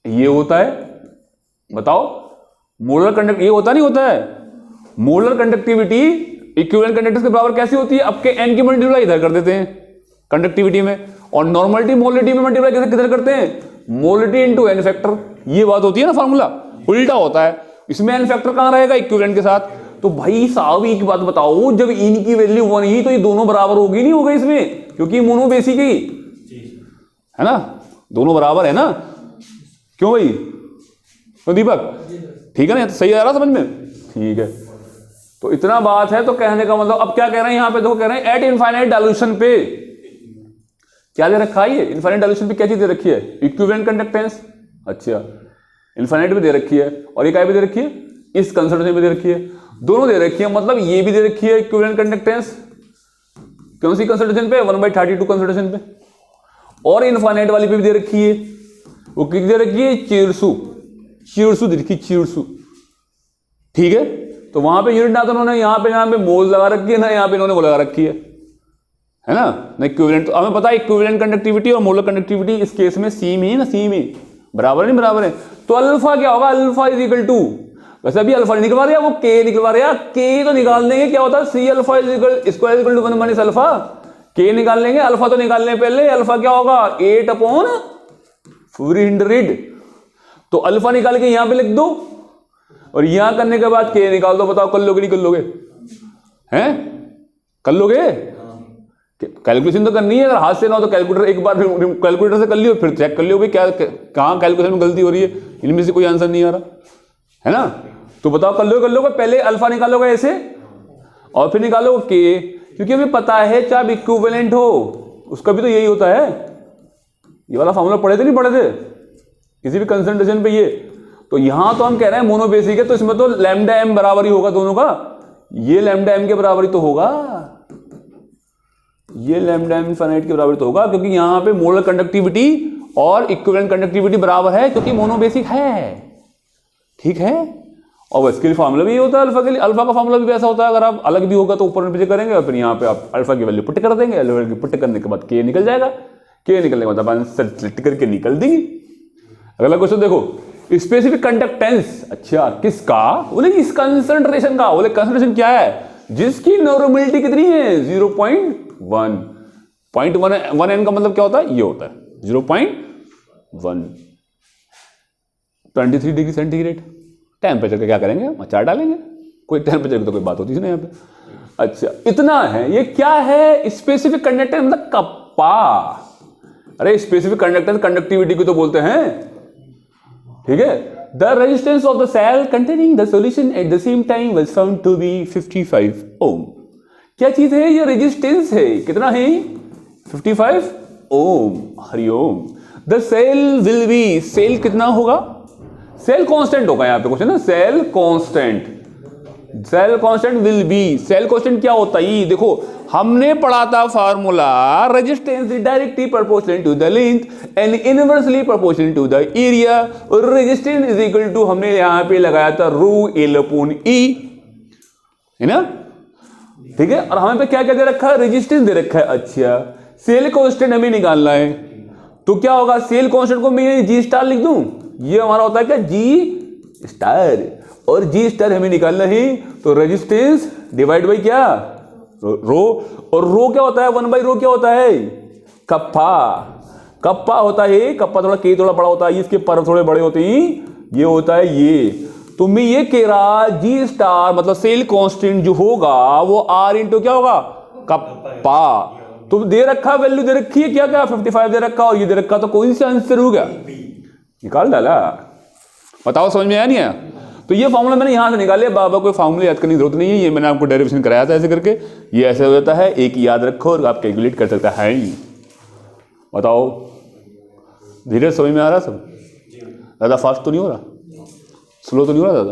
ये होता है, बताओ। मोलर कंडक्ट ये होता नहीं होता है, मोलर कंडक्टिविटी इक्विवेलेंट कंडक्टेंस के बराबर कैसी होती है, अब के n की मल्टीप्लाई इधर कर देते हैं कंडक्टिविटी में, और नॉर्मलिटी मोलिटी में मल्टीप्लाई कैसे किधर करते हैं, मोलिटी इनटू n फैक्टर, ये बात होती है ना, फार्मूला उल्टा होता है। इसमें n फैक्टर कहां रहेगा, इक्विवेलेंट के साथ। तो भाई साहब एक बात बताओ, जब इन की वैल्यू 1 ही तो ये दोनों बराबर होगी, नहीं होगा इसमें, क्योंकि मोनोबेसिक ही है ना, दोनों बराबर है ना, क्यों भाई, तो दीपक ठीक है ना, सही आ रहा समझ में। ठीक है, तो इतना बात है। तो कहने का मतलब अब क्या कह रहे हैं यहां पे, देखो कह रहे हैं एट इनफाइनाइट डाइल्यूशन पे क्या दे रखा है, इनफाइनाइट डाइल्यूशन पे क्या चीज दे रखी है, इक्विवेलेंट कंडक्टेंस। अच्छा, इनफाइनाइट में दे रखी है, और ये क्या भी दे रखी है, इस कंसंट्रेशन में दे रखी है, दोनों दे रखी है, मतलब ये भी दे रखी है इक्विवेलेंट कंडक्टेंस, कौन सी कंसंट्रेशन पे, 1/32 कंसंट्रेशन पे, और इनफाइनाइट वाली पे भी दे रखी है, वो कितनी दे रखी है, 400 दे रखी है, 400। ठीक है, तो वहां पे यूनिट ना तो उन्होंने यहाँ पे मोल लगा रखी है ना, यहाँ पे इन्होंने वो लगा रखी है ना, इक्विवेलेंट। तो हमें पता है इक्विवेलेंट कंडक्टिविटी और मोलर कंडक्टिविटी इस केस में सेम ही है ना, सेम ही बराबर नहीं बराबर है। तो अल्फा क्या होगा, अल्फा इज इक्वल टू, वैसे अभी अल्फा निकलवा रहा वो के निकलवा रहा, के तो निकाल देंगे, क्या होता है C alpha is equal square equal to 1 minus alpha, K निकाल लेंगे, अल्फा तो निकालने पहले अल्फा क्या होगा 8/400। तो अल्फा निकाल के यहां पे लिख दो, और यहां करने के बाद के निकाल दो, बताओ कर लोगे नहीं कर लोगे, हैं कर लोगे, कैलकुलेशन तो करनी है, अगर हाथ से ना हो तो कैलकुलेटर एक बार कैलकुलेटर से कर लियो, फिर चेक कर लियो भाई क्या कहां कैलकुलेशन में गलती हो रही है, इनमें से कोई आंसर नहीं आ रहा है ना। तो बताओ कर लोगे, पहले अल्फा निकालोगे ऐसे, और फिर निकालोगे के, क्योंकि हमें पता है जब इक्विवेलेंट हो उसका भी तो यही होता है, ये वाला फार्मूला पढ़े थे नहीं पढ़े थे किसी भी कंसंट्रेशन पे ये। तो यहां तो हम कह रहे हैं मोनोबेसिक है, तो इसमें तो लैम्डा एम बराबर ही होगा दोनों का, ये लैम्डा एम के बराबर ही तो होगा, ये लैम्डा एम इनफाइनाइट के बराबर तो होगा, क्योंकि यहां पे मोलर कंडक्टिविटी और इक्विवेलेंट कंडक्टिविटी बराबर है, क्योंकि मोनोबेसिक है। ठीक है, और इसके लिए फार्मूला भी होता है अल्फा के लिए, अल्फा का फार्मूला भी वैसा होता है, अगर आप अलग भी होगा तो ऊपर नीचे करेंगे, और फिर यहाँ पे आप अल्फा की वैल्यू पुट कर देंगे, अल्फा की पुट करने के बाद के निकल जाएगा, के निकलने के बाद आंसर सेलेक्ट करके निकल देंगे। अगला क्वेश्चन देखो, स्पेसिफिक कंडक्टेंस, अच्छा किसका, बोले इस कंसंट्रेशन का, बोले कंसंट्रेशन क्या है जिसकी नॉर्मलिटी कितनी है 0.1, 0.1 का मतलब क्या होता है, ये होता है 0.1, 23 डिग्री सेंटीग्रेड। टेम्परेचर का क्या करेंगे, चार डालेंगे, कोई टेम्परेचर की तो कोई बात होती है ना यहाँ पे। अच्छा इतना है, ये क्या है स्पेसिफिक कंडक्टेंस, मतलब कप्पा। अरे स्पेसिफिक कंडक्टेंस कंडक्टिविटी को तो बोलते हैं, ठीक है, the resistance of the cell containing the solution at the same time was found to be 55 ohm. क्या चीज है? ये रेजिस्टेंस है। कितना है? 55 ओम। हरिओम। The cell will be, cell कितना होगा? सेल कांस्टेंट होगा यहां पे क्वेश्चन ना, cell constant. Cell constant will be, cell constant क्या होता है? देखो हमने पढ़ा था formula, resistance is directly proportional to the length and inversely proportional to the area. और रेजिस्टेंस इज इक्वल टू, हमने यहां पे लगाया था रू एल अपॉन ई, है ना? ठीक है। और हमें पे क्या क्या दे रखा है? रेजिस्टेंस दे रखा है। अच्छा, सेल कांस्टेंट हमें निकालना है, तो क्या होगा? सेल कांस्टेंट को मैं जी स्टार लिख दूं, ये हमारा होता है क्या? जी स्टार। और जी स्टार हमें निकालना है, तो रेजिस्टेंस डिवाइड बाई क्या? रो। और रो क्या होता है? 1/रो क्या होता है? कप्पा। कप्पा होता है, कप्पा थोड़ा के थोड़ा बड़ा होता है, इसके पर थोड़े बड़े होते हैं, ये होता है ये। तो मैं ये कह रहा, जी स्टार मतलब सेल कांस्टेंट जो होगा वो आर इंटू क्या होगा? कप्पा। तो दे रखा वैल्यू दे रखी है क्या? क्या 55 दे रखा और ये दे रखा, तो कौन सा आंसर होगा? निकाल डाला। बताओ समझ में आया नहीं आया? तो ये फॉर्मूला मैंने यहां से निकाले, बाबा कोई फॉर्मूला याद करने की जरूरत नहीं है, ये मैंने आपको डेरिवेशन कराया था ऐसे करके, ये ऐसे हो जाता है, एक याद रखो और आप कैलकुलेट कर सकते हैं। बताओ धीरे समझ में आ रहा सब? ज़्यादा फास्ट तो नहीं हो रहा? स्लो तो नहीं हो रहा ज़्यादा?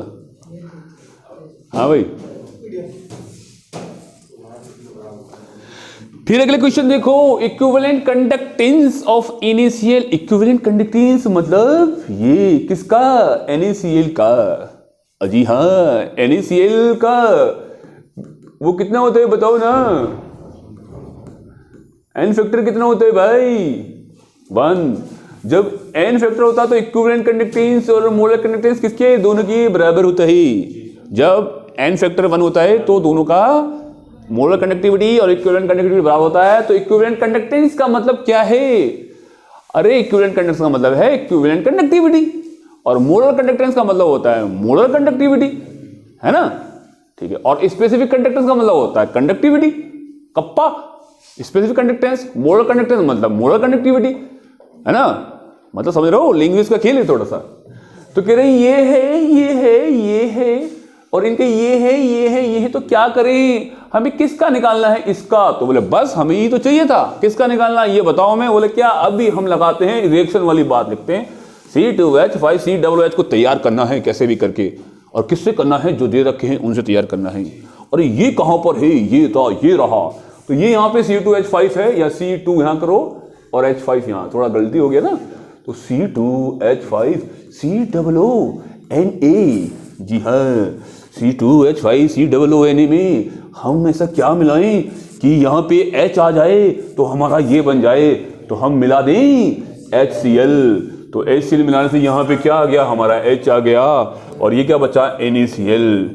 हाँ भाई। फिर अगले क्वेश्चन देखो, equivalent conductance of NaCl। Equivalent conductance मतलब ये किसका? NaCl का। अजी हाँ, NaCl का वो कितना होता है बताओ ना? एन फैक्टर कितना होता है भाई? 1। जब एन फैक्टर होता है तो इक्विवेलेंट कंडक्टेंस और मोलर कंडक्टेंस किसके? दोनों के बराबर होता है। जब एन फैक्टर 1 होता है तो दोनों का मोलर कंडक्टिविटी और इक्विवेलेंट कंडक्टिविटी बराबर होता है। तो इक्विवेलेंट कंडक्टेंस का मतलब क्या है? अरे इक्विवेलेंट कंडक्टेंस का मतलब है इक्विवेलेंट कंडक्टिविटी, और मोलर कंडक्टेंस का मतलब होता है मोलर कंडक्टिविटी, है ना? ठीक है। और स्पेसिफिक कंडक्टेंस का मतलब होता है conductivity, kappa. Specific conductance, molar conductance मतलब मोलर कंडक्टिविटी, है ना? मतलब समझ रहे हो, लैंग्वेज का खेल है थोड़ा सा। तो कह रहे ये है, ये है, ये है, और इनके ये है, ये है, ये है, तो क्या करें? हमें किसका निकालना है? इसका। तो बोले बस हमें ये तो चाहिए था, किसका निकालना है ये बताओ। मैं बोले क्या? अभी हम लगाते हैं रिएक्शन वाली बात, लिखते हैं C2H5 COOH को तैयार करना है कैसे भी करके, और किससे करना है? जो दे रखे हैं उनसे तैयार करना है। और ये कहां पर है? ये था, ये रहा। तो ये यहाँ पे C2H5 है, या C2 यहाँ करो और H5 यहाँ, थोड़ा गलती हो गया ना, तो C2H5 COONA। जी हाँ, C2H5 COONA में हम ऐसा क्या मिलाएं कि यहाँ पे H आ जाए तो हमारा ये बन जाए, तो हम मिला दें HCl। तो HCl मिलाने से यहाँ पे क्या आ गया? हमारा H आ गया, और ये क्या बचा? NaCl।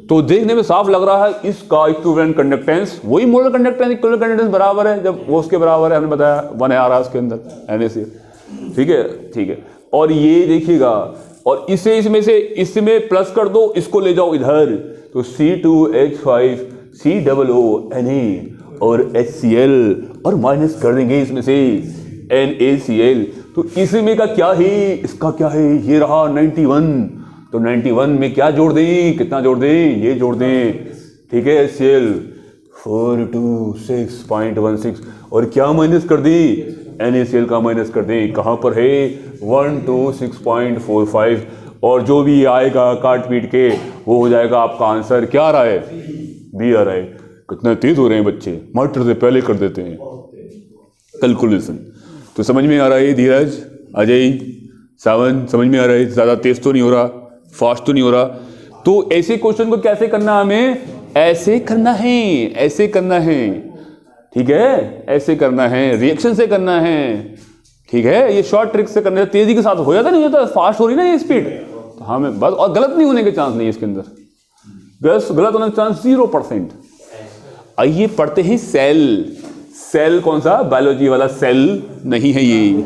तो देखने में साफ लग रहा है इसका इक्विवेलेंट कंडक्टेंस वही मोलर कंडक्टेंस, इक्विवेलेंट कंडक्टेंस बराबर है, जब वो उसके बराबर है, हमने बताया 1 आ रहा है उसके अंदर NaCl। ठीक है, ठीक है। और ये देखिएगा, और इसे इसमें प्लस कर दो, इसको ले जाओ इधर, तो C2H5 COONA और HCl, और माइनस कर देंगे इसमें से NaCl। तो इसमें का क्या है? इसका क्या है? ये रहा 91। तो 91 में क्या जोड़ दें? कितना जोड़ दें? ये जोड़ दें। ठीक है, HCl 426.16, और क्या माइनस कर दें? NaCl का माइनस कर दें। कहाँ पर है? 126.45, और जो भी आएगा काट पीट के वो हो जाएगा आपका आंसर। क्या आ रहा है? बी आ रहा है। कितने तेज हो रहे हैं बच्चे, मास्टर से पहले कर देते हैं कैलकुलेशन। तो समझ में आ रहा है धीरज, अजय, सावन, समझ में आ रहा है? ज़्यादा तेज तो नहीं हो रहा, फास्ट तो नहीं हो रहा। तो ऐसे क्वेश्चन को कैसे करना? हमें ऐसे करना है, ऐसे करना है। ठीक है, ऐसे करना है, रिएक्शन से करना है। ठीक है, ये शॉर्ट ट्रिक से करने से तेजी के साथ हो जाता, नहीं होता, फास्ट हो रही ना ये स्पीड, तो हमें बस, और गलत नहीं होने के चांस नहीं है इसके अंदर, बस गलत होने के चांस 0%। आइए पढ़ते हैं सेल। सेल कौन सा? बायोलॉजी वाला सेल नहीं है ये,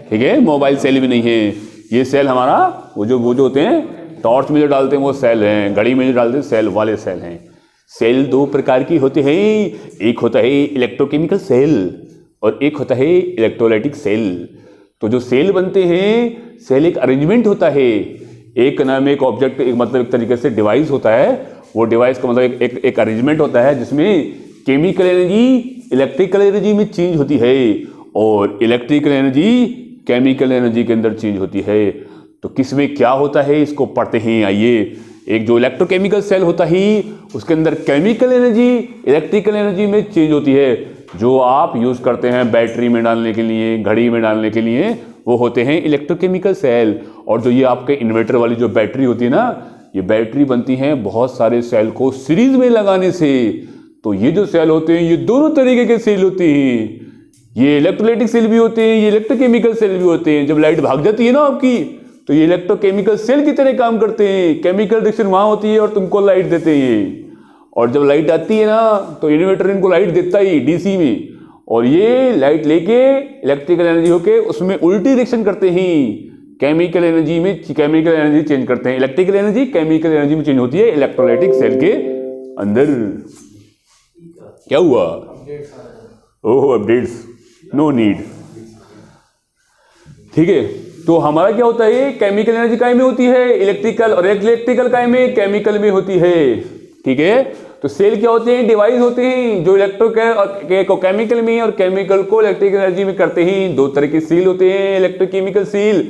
ठीक है, मोबाइल सेल भी नहीं है ये। सेल हमारा वो जो होते हैं टॉर्च में जो डालते हैं वो सेल हैं, घड़ी में जो डालते हैं सेल वाले सेल हैं। सेल 2 प्रकार की होते हैं, एक होता है इलेक्ट्रोकेमिकल सेल और एक होता है इलेक्ट्रोलाइटिक सेल। तो जो सेल बनते हैं, सेल एक अरेंजमेंट होता है, एक नाम एक ऑब्जेक्ट, एक मतलब एक तरीके से डिवाइस होता है। वो डिवाइस का मतलब एक अरेंजमेंट होता है जिसमें केमिकल एनर्जी इलेक्ट्रिकल एनर्जी में चेंज होती है और इलेक्ट्रिकल एनर्जी केमिकल एनर्जी के अंदर चेंज होती है। तो किस में क्या होता है इसको पढ़ते हैं। आइए, एक जो इलेक्ट्रोकेमिकल सेल होता है उसके अंदर केमिकल एनर्जी इलेक्ट्रिकल एनर्जी में चेंज होती है। जो आप यूज करते हैं बैटरी में डालने के लिए, घड़ी में डालने के लिए, वो होते हैं इलेक्ट्रोकेमिकल सेल। और जो ये आपके इन्वर्टर वाली जो बैटरी होती है ना, ये बैटरी बनती है बहुत सारे सेल को सीरीज में लगाने से। तो ये जो सेल होते हैं ये दोनों तरीके के सेल होते हैं, ये इलेक्ट्रोलाइटिक सेल भी होते हैं, ये इलेक्ट्रोकेमिकल सेल भी होते हैं। जब लाइट भाग जाती है ना आपकी, तो ये इलेक्ट्रोकेमिकल सेल की तरह काम करते हैं। केमिकल रिएक्शन वहां होती है और तुमको लाइट देते हैं। और जब लाइट आती है ना, तो इन्वर्टर इनको लाइट देता ही डीसी में, और ये लाइट लेके इलेक्ट्रिकल एनर्जी होके उसमें उल्टी रिएक्शन करते हैं। केमिकल एनर्जी में केमिकल एनर्जी चेंज करते हैं, इलेक्ट्रिकल एनर्जी केमिकल एनर्जी में चेंज होती है इलेक्ट्रोलाइटिक सेल के अंदर। क्या हुआ? ओह, अपडेट्स, नो नीड। ठीक है, तो हमारा क्या होता है, केमिकल एनर्जी काय में होती है इलेक्ट्रिकल, और इलेक्ट्रिकल काय में केमिकल में होती है। ठीक है, तो सेल क्या होते हैं, डिवाइस होते हैं जो इलेक्ट्रो को केमिकल में और केमिकल को इलेक्ट्रिकल एनर्जी में करते हैं। दो तरह के सेल होते हैं, इलेक्ट्रोकेमिकल सेल,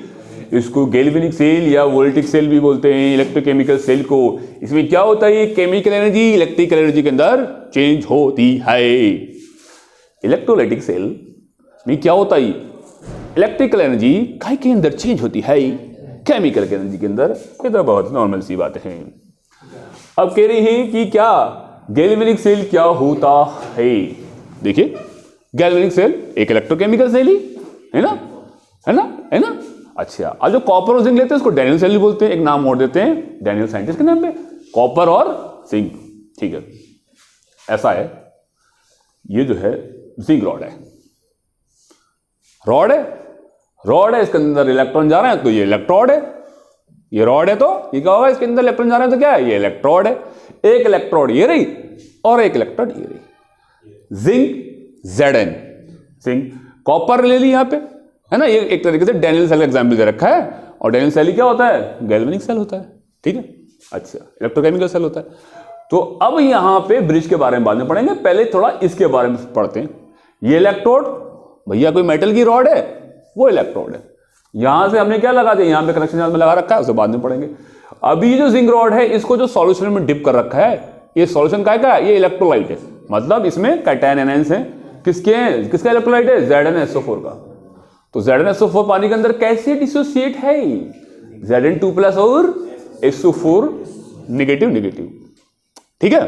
इसको गैल्वेनिक सेल या वोल्टिक सेल भी बोलते हैं, इलेक्ट्रोकेमिकल सेल को। इसमें क्या होता है, केमिकल एनर्जी इलेक्ट्रिकल एनर्जी के अंदर चेंज होती है। इलेक्ट्रोलाइटिक सेल में क्या होता है, इलेक्ट्रिकल एनर्जी काय के अंदर चेंज होती है केमिकल के एनर्जी के अंदर। ये तो बहुत नॉर्मल सी बात है। अब कह रहे हैं कि क्या गैल्वेनिक सेल क्या होता है। देखिए, गैल्वेनिक सेल एक इलेक्ट्रोकेमिकल सेल ही है ना, है ना, है ना। अच्छा, अब जो कॉपर और जिंक लेते हैं उसको डैनियल सेल भी बोलते हैं, एक नाम और देते हैं डैनियल साइंटिस्ट के नाम पे, कॉपर और जिंक। ठीक है, ऐसा है। ये जो है जिंक रॉड है, रॉड है, रॉड है, इसके अंदर इलेक्ट्रॉन जा रहे हैं तो ये इलेक्ट्रोड है। ये रॉड है तो ये क्या होगा, इसके अंदर इलेक्ट्रॉन जा रहे हैं तो क्या है, ये इलेक्ट्रोड है। एक इलेक्ट्रोड ये रही और एक इलेक्ट्रोड ये रही। Zinc Zn, zinc. कॉपर ले ली यहां पे, है ना, ये एक तरीके से डैनियल सेल का एग्जाम्पल दे रखा है। और डैनियल सेल क्या होता है, गैल्वेनिक सेल होता है। ठीक है, अच्छा, इलेक्ट्रोकेमिकल सेल होता है। तो अब यहां पे ब्रिज के बारे में बाद में पढ़ेंगे, पहले थोड़ा इसके बारे में पढ़ते हैं। ये इलेक्ट्रोड, भैया कोई मेटल की रॉड है, वो इलेक्ट्रोड है। यहां से हमने क्या लगा दिया, यहां पे कनेक्शन में लगा रखा है, उसे बाद में पढ़ेंगे। अभी जो जिंक रॉड है इसको जो सॉल्यूशन में डिप कर रखा है, ये सॉल्यूशन का है, ये इलेक्ट्रोलाइट है, मतलब इसमें कैटायन एनायंस है। किसके हैं, किसका इलेक्ट्रोलाइट है, ZnSO4 का। तो ZnSO4 पानी के अंदर कैसे डिसोसिएट है, Zn2+ और SO4 नेगेटिव नेगेटिव। ठीक है,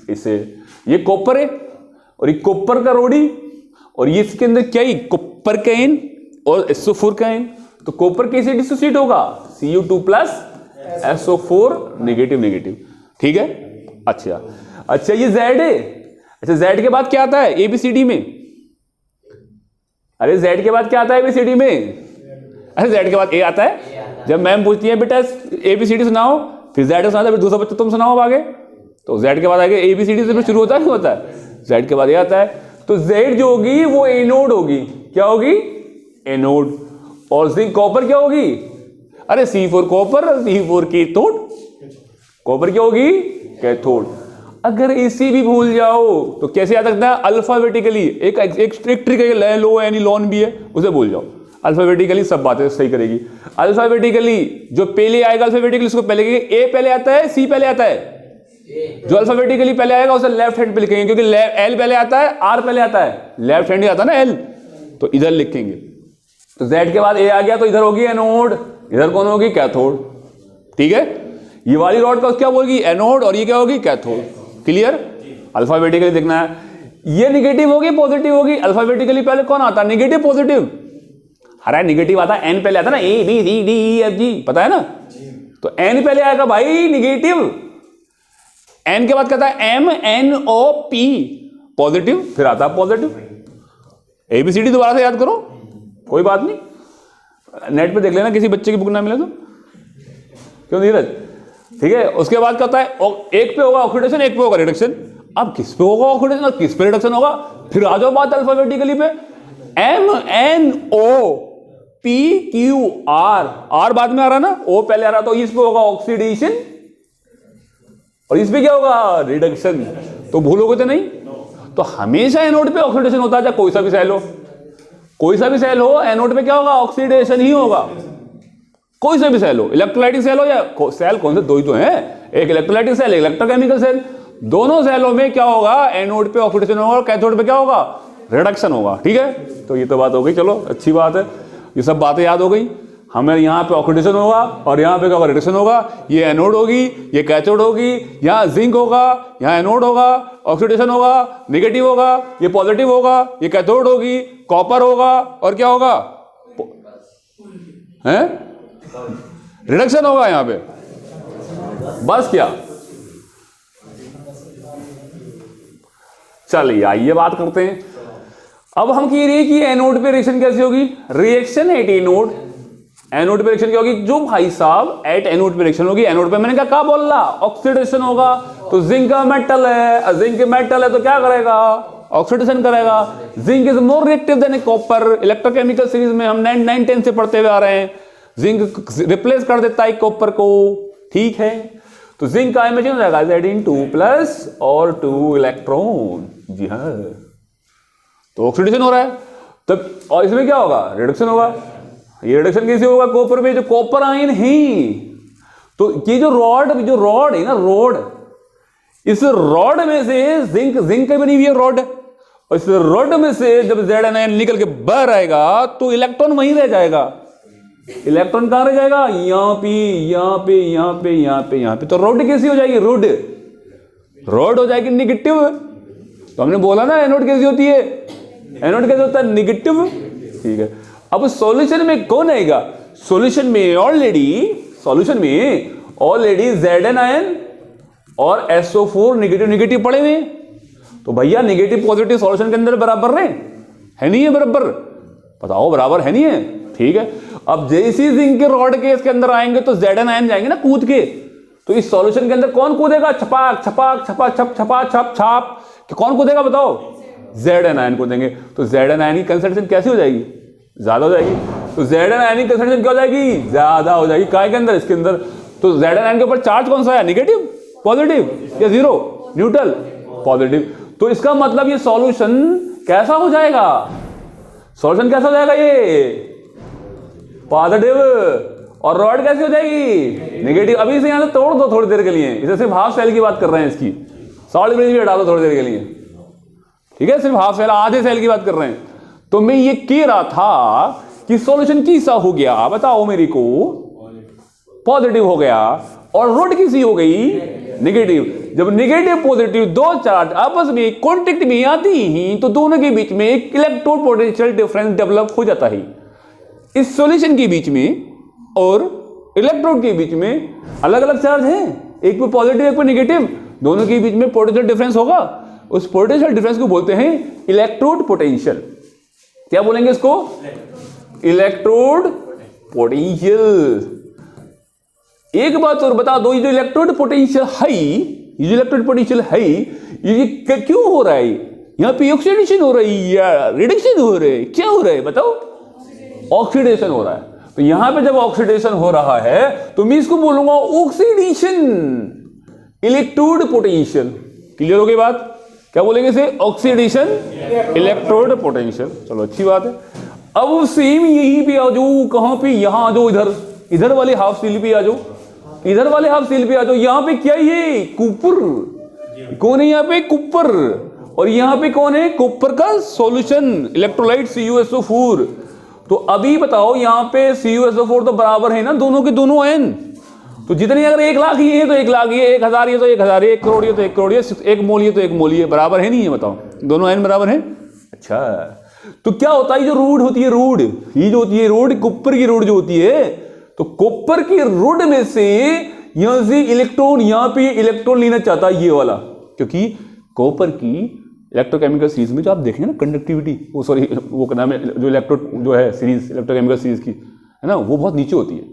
इससे ये कॉपर है और ये कॉपर का रोडी, और ये इसके अंदर क्या है, कॉपर का आयन और SO4 का आयन। तो कॉपर कैसे डिसोसिएट होगा, Cu2+ SO4 नेगेटिव नेगेटिव। ठीक है, अच्छा अच्छा, ये Z है। अच्छा, Z के बाद क्या आता है ABCD में, अरे Z के बाद क्या आता है ABCD में, अरे Z के बाद A आता है। जब मैम पूछती है बेटा ABCD सुनाओ, फिर Z सुनाता है, फिर दूसरा बच्चा तुम सुनाओ आगे। तो Z के बाद आगे ABCD से शुरू होता है, नहीं होता है, Z के बाद A आता है। तो Z जो होगी वो एनोड होगी, क्या होगी, एनोड। और जिंक कॉपर क्या होगी, अरे C4 copper, C4 cathode, copper क्या होगी, कैथोड। अगर AC भी भूल जाओ तो कैसे याद रखना है, अल्फाबेटिकली। एक ट्रिक है, लो यानी लॉन भी है, उसे भूल जाओ। अल्फाबेटिकली सब बातें सही करेगी। अल्फाबेटिकली जो पहले आएगा, अल्फाबेटिकली उसको पहले लिखेंगे, A पहले आता है, C पहले आता है। जो अल्फाबेटिकली पहले आएगा उसे लेफ्ट हैंड पे लिखेंगे, क्योंकि L पहले आता है, R पहले आता है, लेफ्ट हैंड ही आता है ना L, तो इधर लिखेंगे। तो Z के बाद A आ गया तो इधर होगी एनोड, इधर कौन होगी, कैथोड। ठीक है, ये वाली रॉड का क्या होगी, एनोड, और ये क्या होगी, कैथोड। क्लियर, अल्फाबेटिकली देखना है। ये नेगेटिव होगी पॉजिटिव होगी, अल्फाबेटिकली पहले कौन आता है, नेगेटिव पॉजिटिव। अरे नेगेटिव आता है, N पहले आता है ना, ABCDEFG, पता है ना। तो N पहले आएगा भाई नेगेटिव, N के बाद कहता है MNOP पॉजिटिव, फिर आता है पॉजिटिव। ABCD दोबारा से याद करो, कोई बात नहीं, नेट पे देख लेना, किसी बच्चे की बुक ना मिले तो, क्यों धीरज। ठीक है, उसके बाद कहता है एक पे होगा ऑक्सीडेशन, एक पे होगा रिडक्शन। अब किस पे होगा ऑक्सीडेशन और किस पे रिडक्शन होगा, फिर आ जाओ बात अल्फाबेटिकली पे। MNOP P Q R, R बाद में आ रहा ना, ओ पहले आ रहा, तो इस पे होगा ऑक्सीडेशन और इस पे क्या होगा रिडक्शन। तो भूलोगे तो नहीं। तो हमेशा एनोड पे ऑक्सीडेशन होता है, चाहे कोई सा भी सेल हो, कोई सा भी सेल हो, एनोड पे क्या होगा ऑक्सीडेशन ही होगा। कोई सा भी सेल हो, इलेक्ट्रोलाइटिक सेल हो या सेल, कौन से दो ही तो हैं, एक इलेक्ट्रोलाइटिक सेल एक इलेक्ट्रोकेमिकल सेल, दोनों सेलों में क्या होगा एनोड पे ऑक्सीडेशन होगा और कैथोड पे क्या होगा रिडक्शन होगा। ठीक है, तो ये तो बात हो गई, चलो अच्छी बात है, ये सब बातें याद हो गई हमें। यहाँ पे ऑक्सीडेशन होगा और यहाँ पे क्या होगा रिडक्शन होगा, ये एनोड होगी ये कैथोड होगी, यहाँ जिंक होगा यहाँ एनोड होगा, ऑक्सीडेशन होगा नेगेटिव होगा, ये पॉजिटिव होगा, ये कैथोड होगी, कॉपर होगा और क्या होगा है रिडक्शन होगा यहाँ पे। बस क्या, चलिए आइए बात करते हैं। अब हम कह रहे हैं कि एनोड पे रिएक्शन कैसी होगी, रिएक्शन एट एनोड, एनोड पे रिएक्शन क्या होगी जो भाई साहब एट एनोड पे रिएक्शन होगी। एनोड पे मैंने क्या बोल रहा ऑक्सीडेशन होगा, तो जिंक का मेटल है, जिंक मेटल है तो क्या करेगा ऑक्सीडेशन करेगा। Zinc is more reactive than copper, electrochemical series में हम 9 10 से पढ़ते हुए आ रहे हैं, जिंक रिप्लेस कर देता है कॉपर को। ठीक है, तो जिंक का आयन हो जाएगा Zn2+ और 2 इलेक्ट्रॉन। जी हाँ, तो ऑक्सीडेशन हो रहा है तब, और इसमें क्या होगा रिडक्शन होगा। ये रिडक्शन कैसे होगा कॉपर में, जो कॉपर आयन है, तो ये जो रॉड है ना, रॉड, इस रॉड में से जिंक बनी हुई है रॉड, और इस रॉड में से जब Zn आयन निकल के बाहर आएगा तो इलेक्ट्रॉन वहीं रह जाएगा। इलेक्ट्रॉन कहां रह जाएगा, यहां पे यहां पे यहां पे यहां पे यहां पे। तो रॉड कैसी हो जाएगी, रॉड हो जाएगी निगेटिव। तो हमने बोला ना एनोड कैसी होती है, एनोड कैसे होता है निगेटिव। ठीक है, अब सॉल्यूशन में कौन आएगा, सॉल्यूशन में ऑलरेडी Zn आयन और SO4 निगेटिव पड़े हुए। तो भैया निगेटिव पॉजिटिव सॉल्यूशन के अंदर बराबर है नहीं है, बराबर बताओ बराबर है नहीं है। ठीक है, अब जैसी जिंक के रॉड के इसके अंदर आएंगे तो Zn आयन जाएंगे ना कूद के, तो इस सॉल्यूशन के अंदर कौन कूदेगा, छपाक छपाक छपा छप छपा छप छाप, कि कौन कूदेगा बताओ, Zn आयन कूदेंगे। तो Zn आयन की कंसंट्रेशन कैसी हो जाएगी, ज्यादा हो जाएगी। तो Zn आयन की कंसंट्रेशन क्या हो जाएगी, ज्यादा हो जाएगी। काय के अंदर, इसके अंदर। तो Zn आयन के ऊपर चार्ज कौन सा है, निगेटिव पॉजिटिव या जीरो न्यूट्रल पॉजिटिव। तो इसका मतलब ये सॉल्यूशन कैसा हो जाएगा, सॉल्यूशन कैसा हो जाएगा, ये पॉजिटिव, और रॉड कैसी हो जाएगी निगेटिव। अभी से यहां से तोड़ दो थोड़ी देर के लिए, इसे सिर्फ हाफ सेल की बात कर रहे हैं, इसकी सॉलिड ब्रिज भी हटा दो थोड़ी देर के लिए। ठीक है, सिर्फ हाफ सेल आधे सेल की बात कर रहे हैं। तो मैं ये कह रहा था कि सॉल्यूशन कैसा हो गया बताओ मेरे को, पॉजिटिव हो गया, और रॉड किसी हो गई नेगेटिव। जब नेगेटिव पॉजिटिव दो चार्ज आपस में कांटेक्ट में आती ही तो दोनों के बीच में एक इलेक्ट्रोड पोटेंशियल डिफरेंस डेवलप हो जाता है। इस सॉल्यूशन के बीच में और इलेक्ट्रोड के बीच में अलग अलग चार्ज हैं, एक पे पॉजिटिव एक पे नेगेटिव, दोनों के बीच में पोटेंशियल डिफरेंस होगा। उस पोटेंशियल डिफरेंस को बोलते हैं इलेक्ट्रोड पोटेंशियल। क्या बोलेंगे इसको, इलेक्ट्रोड पोटेंशियल। एक बात और बता दो, ये जो इलेक्ट्रोड पोटेंशियल है, ये क्यों हो रहा है, यहाँ पे ऑक्सीडेशन हो रही है या रिडक्शन हो रहा है, क्या हो रहा है बताओ, ऑक्सीडेशन हो रहा है। तो यहां पे जब ऑक्सीडेशन हो रहा है तो मैं इसको बोलूंगा ऑक्सीडेशन इलेक्ट्रोड पोटेंशियल। क्लियर हो गई बात, क्या बोलेंगे इसे, ऑक्सीडेशन इलेक्ट्रोड पोटेंशियल। चलो अच्छी बात है। अब सेम यहीं पे आ जाओ, कहां पे, यहां आ जाओ, इधर वाले हाफ सील पे आ जाओ, इधर वाले हाफ सील पे आ जाओ। यहां पे क्या है, कॉपर, कौन है यहाँ पे, कॉपर, और यहां पे कौन है, कॉपर का सॉल्यूशन इलेक्ट्रोलाइट CuSO4। तो अभी बताओ यहाँ पे CuSO4 तो बराबर है ना दोनों के दोनों आयन, तो जितने अगर 1 लाख ये है तो 1 लाख, ये 1000 ये तो 1000, 1 करोड़ ये तो 1 करोड़, ये 1 मोल ये तो 1 मोल, ये बराबर है नहीं है, बताओ दोनों आयन बराबर है। अच्छा, तो क्या होता है, जो रोड होती है, रोड ये जो होती है, रोड कॉपर की रोड जो होती है, तो कॉपर की रोड में से यहां से इलेक्ट्रॉन, यहां पे इलेक्ट्रॉन लेना चाहता है ये वाला, क्योंकि कॉपर की इलेक्ट्रोकेमिकल सीरीज में जो आप देखेंगे ना कंडक्टिविटी, वो सॉरी वो क्या नाम है, जो इलेक्ट्रोड जो है सीरीज इलेक्ट्रोकेमिकल सीरीज की है ना, वो बहुत नीचे होती है।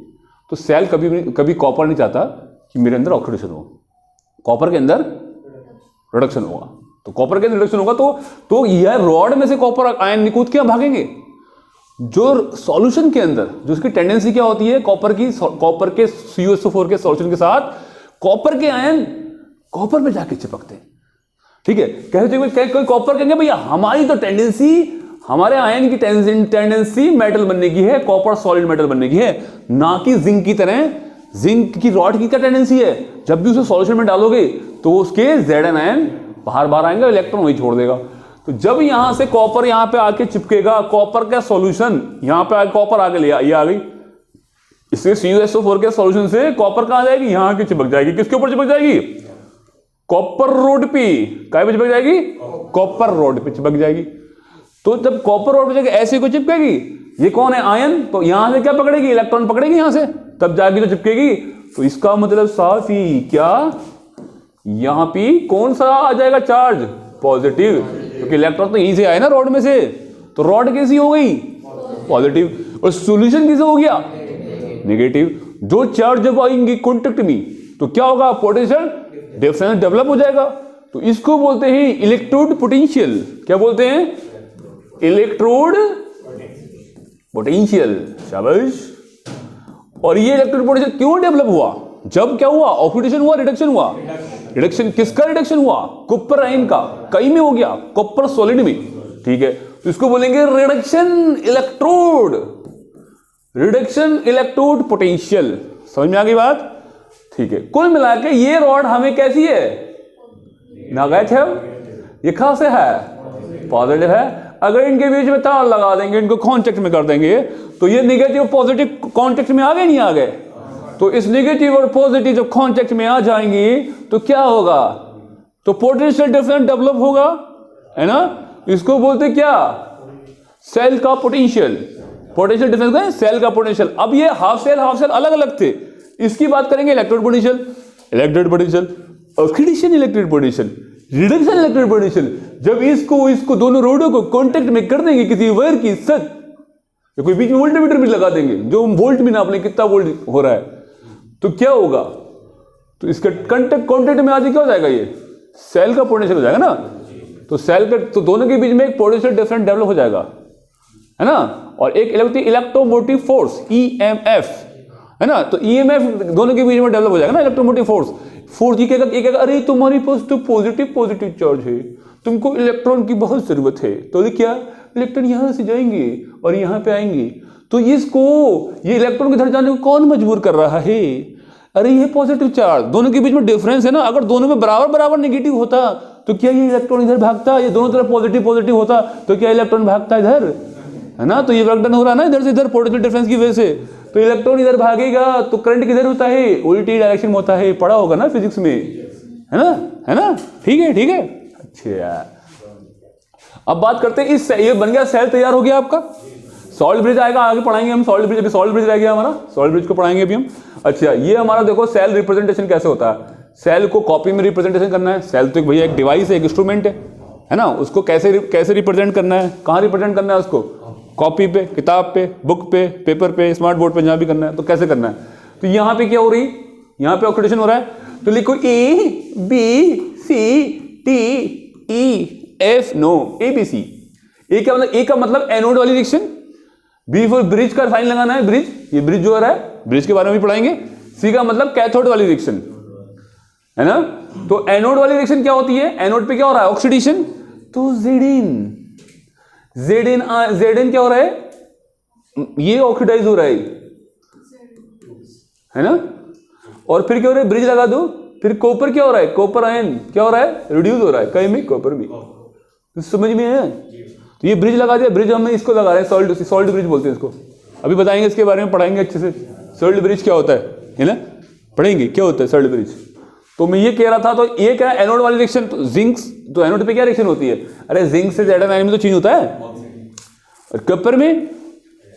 तो सेल कभी कॉपर नहीं चाहता कि मेरे अंदर ऑक्सीडेशन हो, कॉपर के अंदर रिडक्शन होगा। तो कॉपर के अंदर रिडक्शन होगा तो यह रॉड में से कॉपर आयन निकूद के भागेंगे, जो सॉल्यूशन के अंदर जो उसकी टेंडेंसी क्या होती है, कॉपर के CuSO4 के सॉल्यूशन के साथ कॉपर के आयन कॉपर में जाके चिपकते हैं। ठीक है, कहते कोई कॉपर कहेंगे भैया हमारी तो टेंडेंसी, हमारे आयन की टेंडेंसी मेटल बनने की है, कॉपर सॉलिड मेटल बनने की है, ना कि जिंक की तरह। जिंक की रॉड की क्या टेंडेंसी है, जब भी उसे सॉल्यूशन में डालोगे तो उसके Zn आयन बाहर आएंगे, इलेक्ट्रॉन वही छोड़ देगा। तो जब यहां से कॉपर यहां पे आके चिपकेगा, कॉपर का सॉल्यूशन यहां पे कॉपर आगे ले ये आ गई, इससे CuSO4 के सॉल्यूशन से कॉपर कहां जाएगी, यहां आके चिपक जाएगी। किसके ऊपर चिपक जाएगी, कॉपर रोड पे। काय पे चिपक जाएगी, कॉपर रोड पे चिपक जाएगी। तो जब कॉपर रोड पे जाएगी ऐसे को चिपकेगी, ये कौन है, आयन, तो यहां से क्या पकड़ेगी, इलेक्ट्रॉन पकड़ेगी यहां से, तब जाके तो चिपकेगी। तो इसका मतलब साफ ही क्या, यहां पे कौन सा आ जाएगा चार्ज, पॉजिटिव, क्योंकि इलेक्ट्रॉन तो यहीं से आए ना रॉड में से, तो रॉड कैसी हो गई, पॉजिटिव, और सॉल्यूशन कैसे हो गया, नेगेटिव। जो चार्ज जब आएंगे कॉन्टेक्ट में तो क्या होगा, पोटेंशियल डिफरेंस डेवलप हो जाएगा। तो इसको बोलते हैं इलेक्ट्रोड पोटेंशियल। क्या बोलते हैं, इलेक्ट्रोड पोटेंशियल। शाबाश। और ये इलेक्ट्रोड पोटेंशियल क्यों डेवलप हुआ, जब क्या हुआ, ऑक्सीडेशन हुआ, रिडक्शन हुआ। रिडक्शन किसका रिडक्शन हुआ, कॉपर आयन का, कई में हो गया, कॉपर सॉलिड में। ठीक है, तो इसको बोलेंगे reduction electrode, reduction electrode potential. समझ में आ गई बात। ठीक है, कुल मिला के ये रॉड हमें कैसी है, नेगेटिव, ये कहां से है, पॉजिटिव है। अगर इनके बीच में तार लगा देंगे, इनको कांटेक्ट में कर देंगे, तो ये नेगेटिव पॉजिटिव कांटेक्ट में आ गए, नहीं आ गए। तो इस नेगेटिव और पॉजिटिव जब कांटेक्ट में आ जाएंगे तो क्या होगा, तो पोटेंशियल डिफरेंस डेवलप होगा, है ना। इसको बोलते क्या, सेल का पोटेंशियल। पोटेंशियल डिफरेंस है सेल का पोटेंशियल। अब ये हाफ सेल अलग अलग थे, इसकी बात करेंगे electrode potential, oxidation electrode potential, reduction electrode potential. जब इसको दोनों रोडों को कांटेक्ट में कर देंगे किसी वायर की सच, या कोई बीच में वोल्टमीटर भी लगा देंगे जो वोल्ट में नाप लें कितना वोल्ट हो रहा है, तो क्या होगा, तो इसके कांटेक्ट में आदि क्या हो जाएगा, ये सेल का पोटेंशियल हो जाएगा ना। तो सेल का, तो दोनों के बीच में एक पोटेंशियल डिफरेंस डेवलप हो जाएगा, है ना। और एक इलेक्ट्रोमोटिव फोर्स EMF, है ना। तो EMF दोनों के बीच में डेवलप हो जाएगा ना, इलेक्ट्रोमोटिव फोर्स ये कहेगा अरे तुम्हारे पास तो पॉजिटिव चार्ज है, तुमको इलेक्ट्रॉन की बहुत जरूरत है, तो क्या इलेक्ट्रॉन यहां से जाएंगे और यहां पे आएंगे, तो ये इलेक्ट्रॉन के इधर जाने को कौन मजबूर कर रहा है, अरे ये पॉजिटिव चार्ज, दोनों के बीच में डिफरेंस है ना। अगर दोनों में बराबर नेगेटिव होता तो क्या ये इलेक्ट्रॉन इधर भागता, ये दोनों तरफ पॉजिटिव होता तो क्या इलेक्ट्रॉन भागता इधर, है ना। तो ये वर्क डन हो रहा है ना इधर से इधर पोटेंशियल डिफरेंस की वजह से, तो इलेक्ट्रॉन इधर भागेगा तो करंट किधर होता है, उल्टी डायरेक्शन में होता है, पढ़ा होगा ना फिजिक्स में, है ना। ठीक है। अच्छा, अब बात करते हैं इस, ये बन गया सेल, तैयार हो गया आपका। सॉलिड ब्रिज आएगा, आगे पढ़ाएंगे हम सॉलिड ब्रिज, अभी सॉलिड ब्रिज रह गया हमारा, सॉलिड ब्रिज को पढ़ाएंगे अभी हम। अच्छा, ये हमारा देखो सेल रिप्रेजेंटेशन कैसे होता है, सेल को कॉपी में रिप्रेजेंटेशन करना है। सेल तो भैया एक डिवाइस है, एक इंस्ट्रूमेंट है ना। उसको कैसे रिप्रेजेंट करना है, कहाँ रिप्रेजेंट करना है उसको, कॉपी पे, किताब पे, बुक पे, पेपर पे, स्मार्ट बोर्ड पे, जहां भी करना है तो कैसे करना है। तो यहाँ पे क्या हो रही, यहाँ पे ऑक्सीडेशन हो रहा है, तो लिखो ABCDEF, नो ABC। क्या मतलब, ए का मतलब एनोड वाली रिएक्शन, बी फॉर ब्रिज का साइन लगाना है, ब्रिज, ये ब्रिज जो हो रहा है ब्रिज के बारे में भी पढ़ाएंगे। सी का मतलब कैथोड वाली रिएक्शन, है ना। तो एनोड वाली रिएक्शन क्या होती है, एनोड पे क्या हो रहा है, ऑक्सीडेशन, तो Zn क्या हो रहा है, ये ऑक्सीडाइज हो रहा है ना। और फिर क्या हो रहा है, ब्रिज लगा दो, फिर कॉपर क्या हो रहा है, कॉपर आयन क्या हो रहा है, रिड्यूस हो रहा है, कहीं में कॉपर भी, तो समझ में है। तो ये ब्रिज लगा दिया, ब्रिज हम इसको लगा रहे हैं, सॉल्ट ब्रिज बोलते हैं इसको, अभी बताएंगे इसके बारे में, पढ़ाएंगे अच्छे से। सॉल्ट ब्रिज क्या होता है ना, पढ़ेंगे क्या होता है सॉल्ट ब्रिज। तो मैं ये कह रहा था, तो ये क्या एनोड वाली रिएक्शन, तो जिंक, तो एनोड पे क्या रिएक्शन होती है, अरे जिंक से Zn आयन में तो चेंज होता है, और कॉपर में,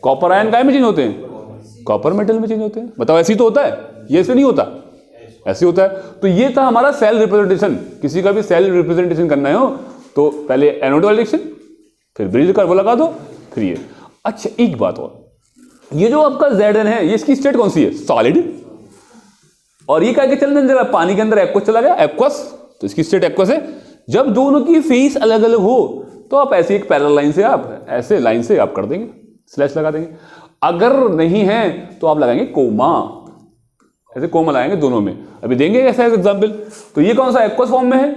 कॉपर आयन काय में चेंज होते हैं, कॉपर मेटल में चेंज होते हैं। बताओ ऐसे ही तो होता है, ये ऐसे नहीं होता, ऐसे होता है। तो ये था हमारा सेल रिप्रेजेंटेशन। किसी का भी सेल रिप्रेजेंटेशन करना हो तो पहले एनोड वाली रिएक्शन, फिर ब्रिज का वो लगा दो, फिर ये। अच्छा, एक बात और, ये जो आपका Zn है, ये इसकी स्टेट कौन सी है, सॉलिड, और ये क्या चलने दे रहा है, पानी के अंदर एक्वस चला गया, एक्वस, तो इसकी स्टेट एक्वस है। जब दोनों की फेस अलग अलग हो तो आप ऐसे एक पैरेलल लाइन से, आप ऐसे लाइन से आप कर देंगे, स्लैश लगा देंगे। अगर नहीं है तो आप लगाएंगे कोमा, ऐसे कोमा लगाएंगे दोनों में। अभी देंगे ऐसा एग्जाम्पल। तो ये कौन सा एक्वस फॉर्म में है,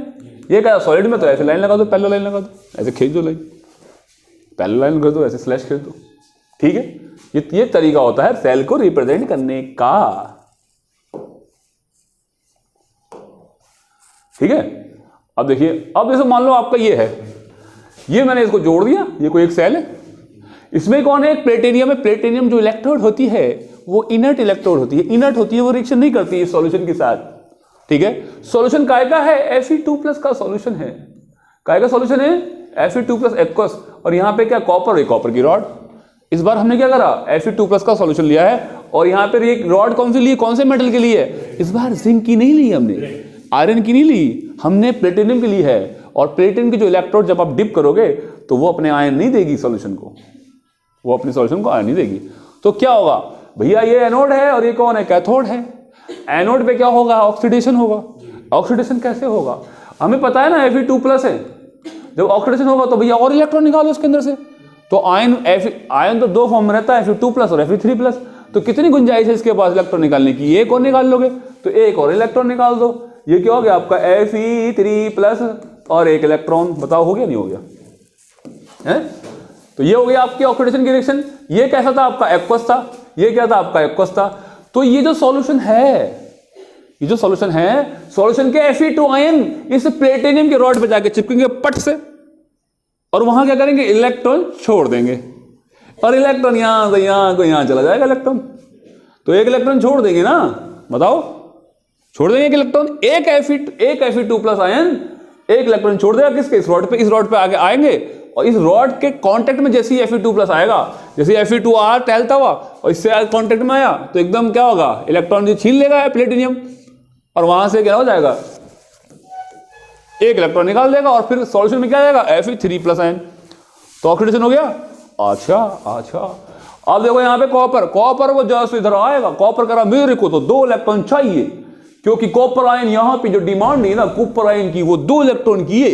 ये क्या सॉलिड में, तो ऐसे लाइन लगा दो, पैरेलल लाइन लगा दो, ऐसे खींच दो लाइन, पैरेलल लाइन कर दो, ऐसे स्लैश खींच दो। ठीक है, ये तरीका होता है सेल को रिप्रेजेंट करने का। ठीक है, अब देखिए, अब जैसे मान लो आपका ये है, ये मैंने इसको जोड़ दिया, ये कोई एक सेल है, इसमें कौन है, एक प्लेटिनियम है। प्लेटिनियम जो इलेक्ट्रोड होती है वो इनर्ट इलेक्ट्रोड होती है, इनर्ट होती है, वो रिएक्शन नहीं करती है सॉल्यूशन के साथ। ठीक है, सॉल्यूशन काय का है, Fe2+ का सॉल्यूशन है। काय का सॉल्यूशन है, Fe2+ एक्वस, और यहाँ पे क्या कॉपर है, कॉपर की रॉड। इस बार हमने क्या करा, Fe2+ का सॉल्यूशन लिया है, और यहाँ पे एक रॉड कौन सी ली, कौन से मेटल के लिए, इस बार जिंक की नहीं ली हमने, आयरन की नहीं ली, हमने प्लेटिनियम की ली है। और प्लेटिनियम की जो इलेक्ट्रोड जब आप डिप करोगे तो वो अपने आयन नहीं देगी सॉल्यूशन को, वो अपने सॉल्यूशन को आयन नहीं देगी। तो क्या होगा भैया, ये एनोड है और ये कौन है, कैथोड है। एनोड पे क्या होगा, ऑक्सीडेशन होगा। ऑक्सीडेशन कैसे होगा, हमें पता है ना Fe2+ है, जब ऑक्सीडेशन होगा तो भैया और इलेक्ट्रॉन निकालो उसके अंदर से। तो आयन तो दो फॉर्म में रहता है, Fe2+ और Fe3+। तो कितनी गुंजाइश है इसके पास इलेक्ट्रॉन निकालने की, एक और निकाल लोगे तो एक और इलेक्ट्रॉन निकाल दो। ये क्या हो गया आपका Fe3+ और एक इलेक्ट्रॉन, बताओ हो गया नहीं हो गया है। तो ये हो गया आपकी ऑक्सीडेशन की रिएक्शन। ये कैसा था आपका, एक्वस था, ये क्या था आपका, एक्वस था। तो ये जो सॉल्यूशन है, ये जो सॉल्यूशन है, सॉल्यूशन के Fe2 आयन इस प्लेटिनियम के रॉड पे जाके चिपकेंगे पट से, और वहां क्या करेंगे, इलेक्ट्रॉन छोड़ देंगे, और इलेक्ट्रॉन यहां से यहां को यहां चला जाएगा इलेक्ट्रॉन। तो एक इलेक्ट्रॉन छोड़ देंगे ना, बताओ, छोड़ देंगे एक इलेक्ट्रॉन, एक Fe2+ आयन एक इलेक्ट्रॉन छोड़ देगा किसके, इस रॉड पे, इस रॉड पे आगे आएंगे, और इस रॉड के कांटेक्ट में जैसे ही Fe2+ आएगा, जैसे Fe2R टहलता हुआ और इससे कांटेक्ट में आया तो एकदम क्या होगा, इलेक्ट्रॉन जो छीन लेगा प्लेटिनियम, और वहां से क्या हो जाएगा, एक इलेक्ट्रॉन निकाल देगा, और फिर सॉल्यूशन में क्या आएगा, Fe3+ आयन। तो ऑक्सीडेशन हो गया। अच्छा, अब देखो यहाँ पे कॉपर वो जस्ट इधर आएगा, कॉपर करा मेरे को तो 2 इलेक्ट्रॉन चाहिए, क्योंकि कॉपर आयन यहाँ पे जो डिमांड है ना कॉपर आयन की, वो 2 इलेक्ट्रॉन की है,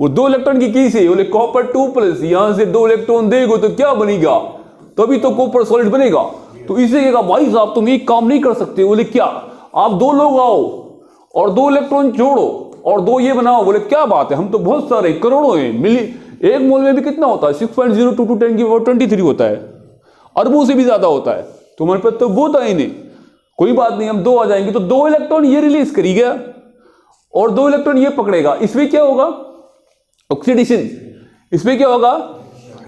वो 2 इलेक्ट्रॉन की कैसे, बोले कॉपर 2+, यहां से 2 इलेक्ट्रॉन देगो तो क्या बनेगा, तभी तो कॉपर सॉलिड बनेगा। तो इसे कहा भाई साहब तुम एक काम नहीं कर सकते, बोले क्या, आप 2 लोग आओ और 2 इलेक्ट्रॉन जोड़ो और 2 ये बनाओ, बोले क्या बात है, हम तो बहुत सारे करोड़ों हैं, एक मोल में भी कितना होता है, 6.02 × 10⁻23 होता है, अरबों से भी ज्यादा होता है। तुम्हारे पास तो बहुत आए नहीं, कोई बात नहीं, हम 2 आ जाएंगे, तो 2 इलेक्ट्रॉन ये रिलीज करेगा और 2 इलेक्ट्रॉन ये पकड़ेगा, इसमें क्या होगा, ऑक्सीडेशन, इसमें क्या होगा,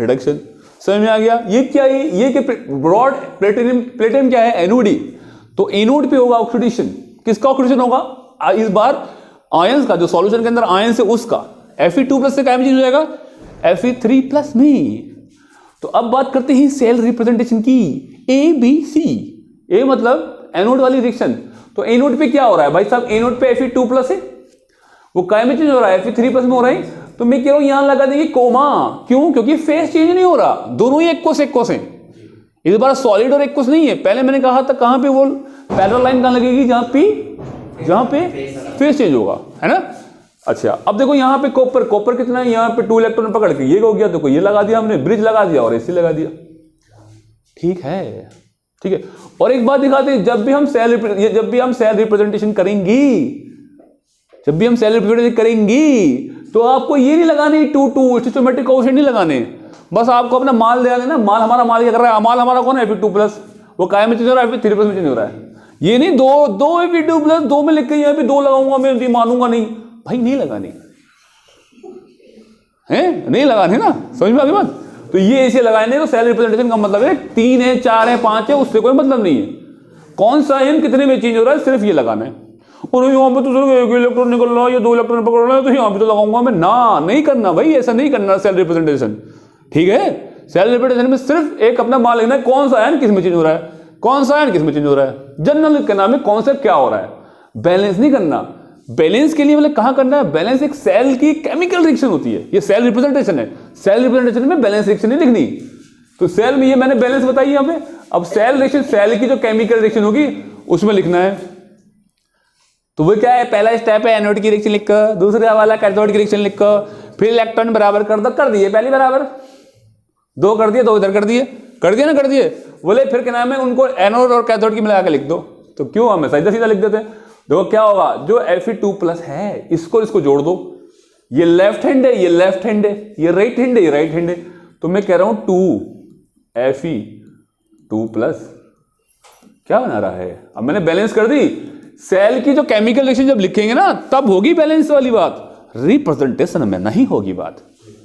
रिडक्शन। समझ में आ गया। ये क्या है, ये कि ब्रॉड प्लेटिनियम क्या है, एनोडी, तो एनोड पे होगा ऑक्सीडेशन। किसका ऑक्सीडेशन होगा, इस बार आयंस का, जो सॉल्यूशन के अंदर आयंस है उसका, Fe2+ से क्या चेंज हो जाएगा, Fe3+ में। तो अब बात करते हैं सेल रिप्रेजेंटेशन की, ABC। ए मतलब एनोड वाली रिएक्शन। तो एनोड पे क्या हो रहा है भाई साहब, एनोड पे Fe2+ है, वो काय में चेंज हो रहा है, Fe3+ में हो रहा है। तो मैं कह रहा हूं यहां लगा देंगे कोमा, क्यों, क्योंकि फेस चेंज नहीं हो रहा, दोनों ही एक्वस हैं। इस बार सॉलिड और एक्वस नहीं है। पहले मैंने कहा था कहां पे वो पैरेलल लाइन कहां लगेगी, जहां पे फेस चेंज होगा, है ना। अच्छा, अब देखो यहाँ पे कॉपर कितना है, यहाँ पे 2 इलेक्ट्रॉन पकड़ के ये हो गया, तो ये लगा दिया हमने, ब्रिज लगा दिया और ऐसे लगा दिया। ठीक है। और एक बात दिखाते हैं, जब भी हम सेल रिप्रेजेंटेशन करेंगी, तो आपको ये नहीं लगाने 2 स्टोचोमेट्रिक कोएफिशिएंट नहीं लगाने, बस आपको अपना माल दे देना। माल क्या कर रहा है, माल हमारा कौन है, Fe2+, वो काय में चेंज हो रहा है, Fe3+ में चेंज हो रहा है। ये नहीं 2 Fe2+, 2 में लिख के यहाँ पे 2 लगाऊंगा मैं, मानूंगा नहीं भाई, नहीं लगाने हैं, नहीं लगाने ना, समझ में आ गई बात। तो ये ऐसे लगाने, तो सेल रिप्रेजेंटेशन का मतलब है 3 है, 4 है, 5 है, उससे कोई मतलब नहीं है, कौन सा आयन कितने में चेंज हो रहा है, सिर्फ ये लगाना है। और यहाँ पे तो सिर्फ 1 इलेक्ट्रॉन निकल रहा है या 2 इलेक्ट्रॉन पकड़ रहा है, तो यहाँ पे तो लगाऊंगा मैं ना, नहीं करना भाई, ऐसा नहीं करना सेल रिप्रेजेंटेशन। ठीक है, सेल रिप्रेजेंटेशन में सिर्फ एक अपना मान लेना है, कौन सा आयन किस में चेंज हो रहा है, कौन सा आयन किस में चेंज हो रहा है, जनरल के नाम है कॉन्सेप्ट क्या हो रहा है, बैलेंस नहीं करना। बैलेंस के लिए मतलब कहां करना है, बैलेंस एक सेल की केमिकल रिएक्शन होती है, ये सेल रिप्रेजेंटेशन है। सेल रिप्रेजेंटेशन में बैलेंस रिएक्शन नहीं लिखनी, तो सेल में ये मैंने बैलेंस बताई यहाँ पे। अब सेल रिएक्शन, सेल की जो केमिकल रिएक्शन होगी उसमें लिखना है। तो वो क्या है, पहला स्टेप है एनोड की रिएक्शन लिखकर, दूसरा वाला कैथोड की रिएक्शन लिखकर, फिर इलेक्ट्रॉन बराबर कर दिए, पहली बराबर 2 कर दिए, 2 इधर कर दिए, कर दिए ना, कर दिए। बोले फिर क्या नाम है, उनको एनोड और कैथोड की मिला के लिख दो। तो क्यों हम सीधा सीधा लिख देते हैं। देखो क्या होगा, जो Fe2+ है इसको जोड़ दो, ये लेफ्ट हैंड है, ये लेफ्ट हैंड है, ये राइट हैंड है, ये राइट हैंड है। तो मैं कह रहा हूं 2Fe2+ क्या बना रहा है। अब मैंने बैलेंस कर दी। सेल की जो केमिकल रिएक्शन जब लिखेंगे ना तब होगी बैलेंस वाली बात, रिप्रेजेंटेशन में नहीं होगी बात,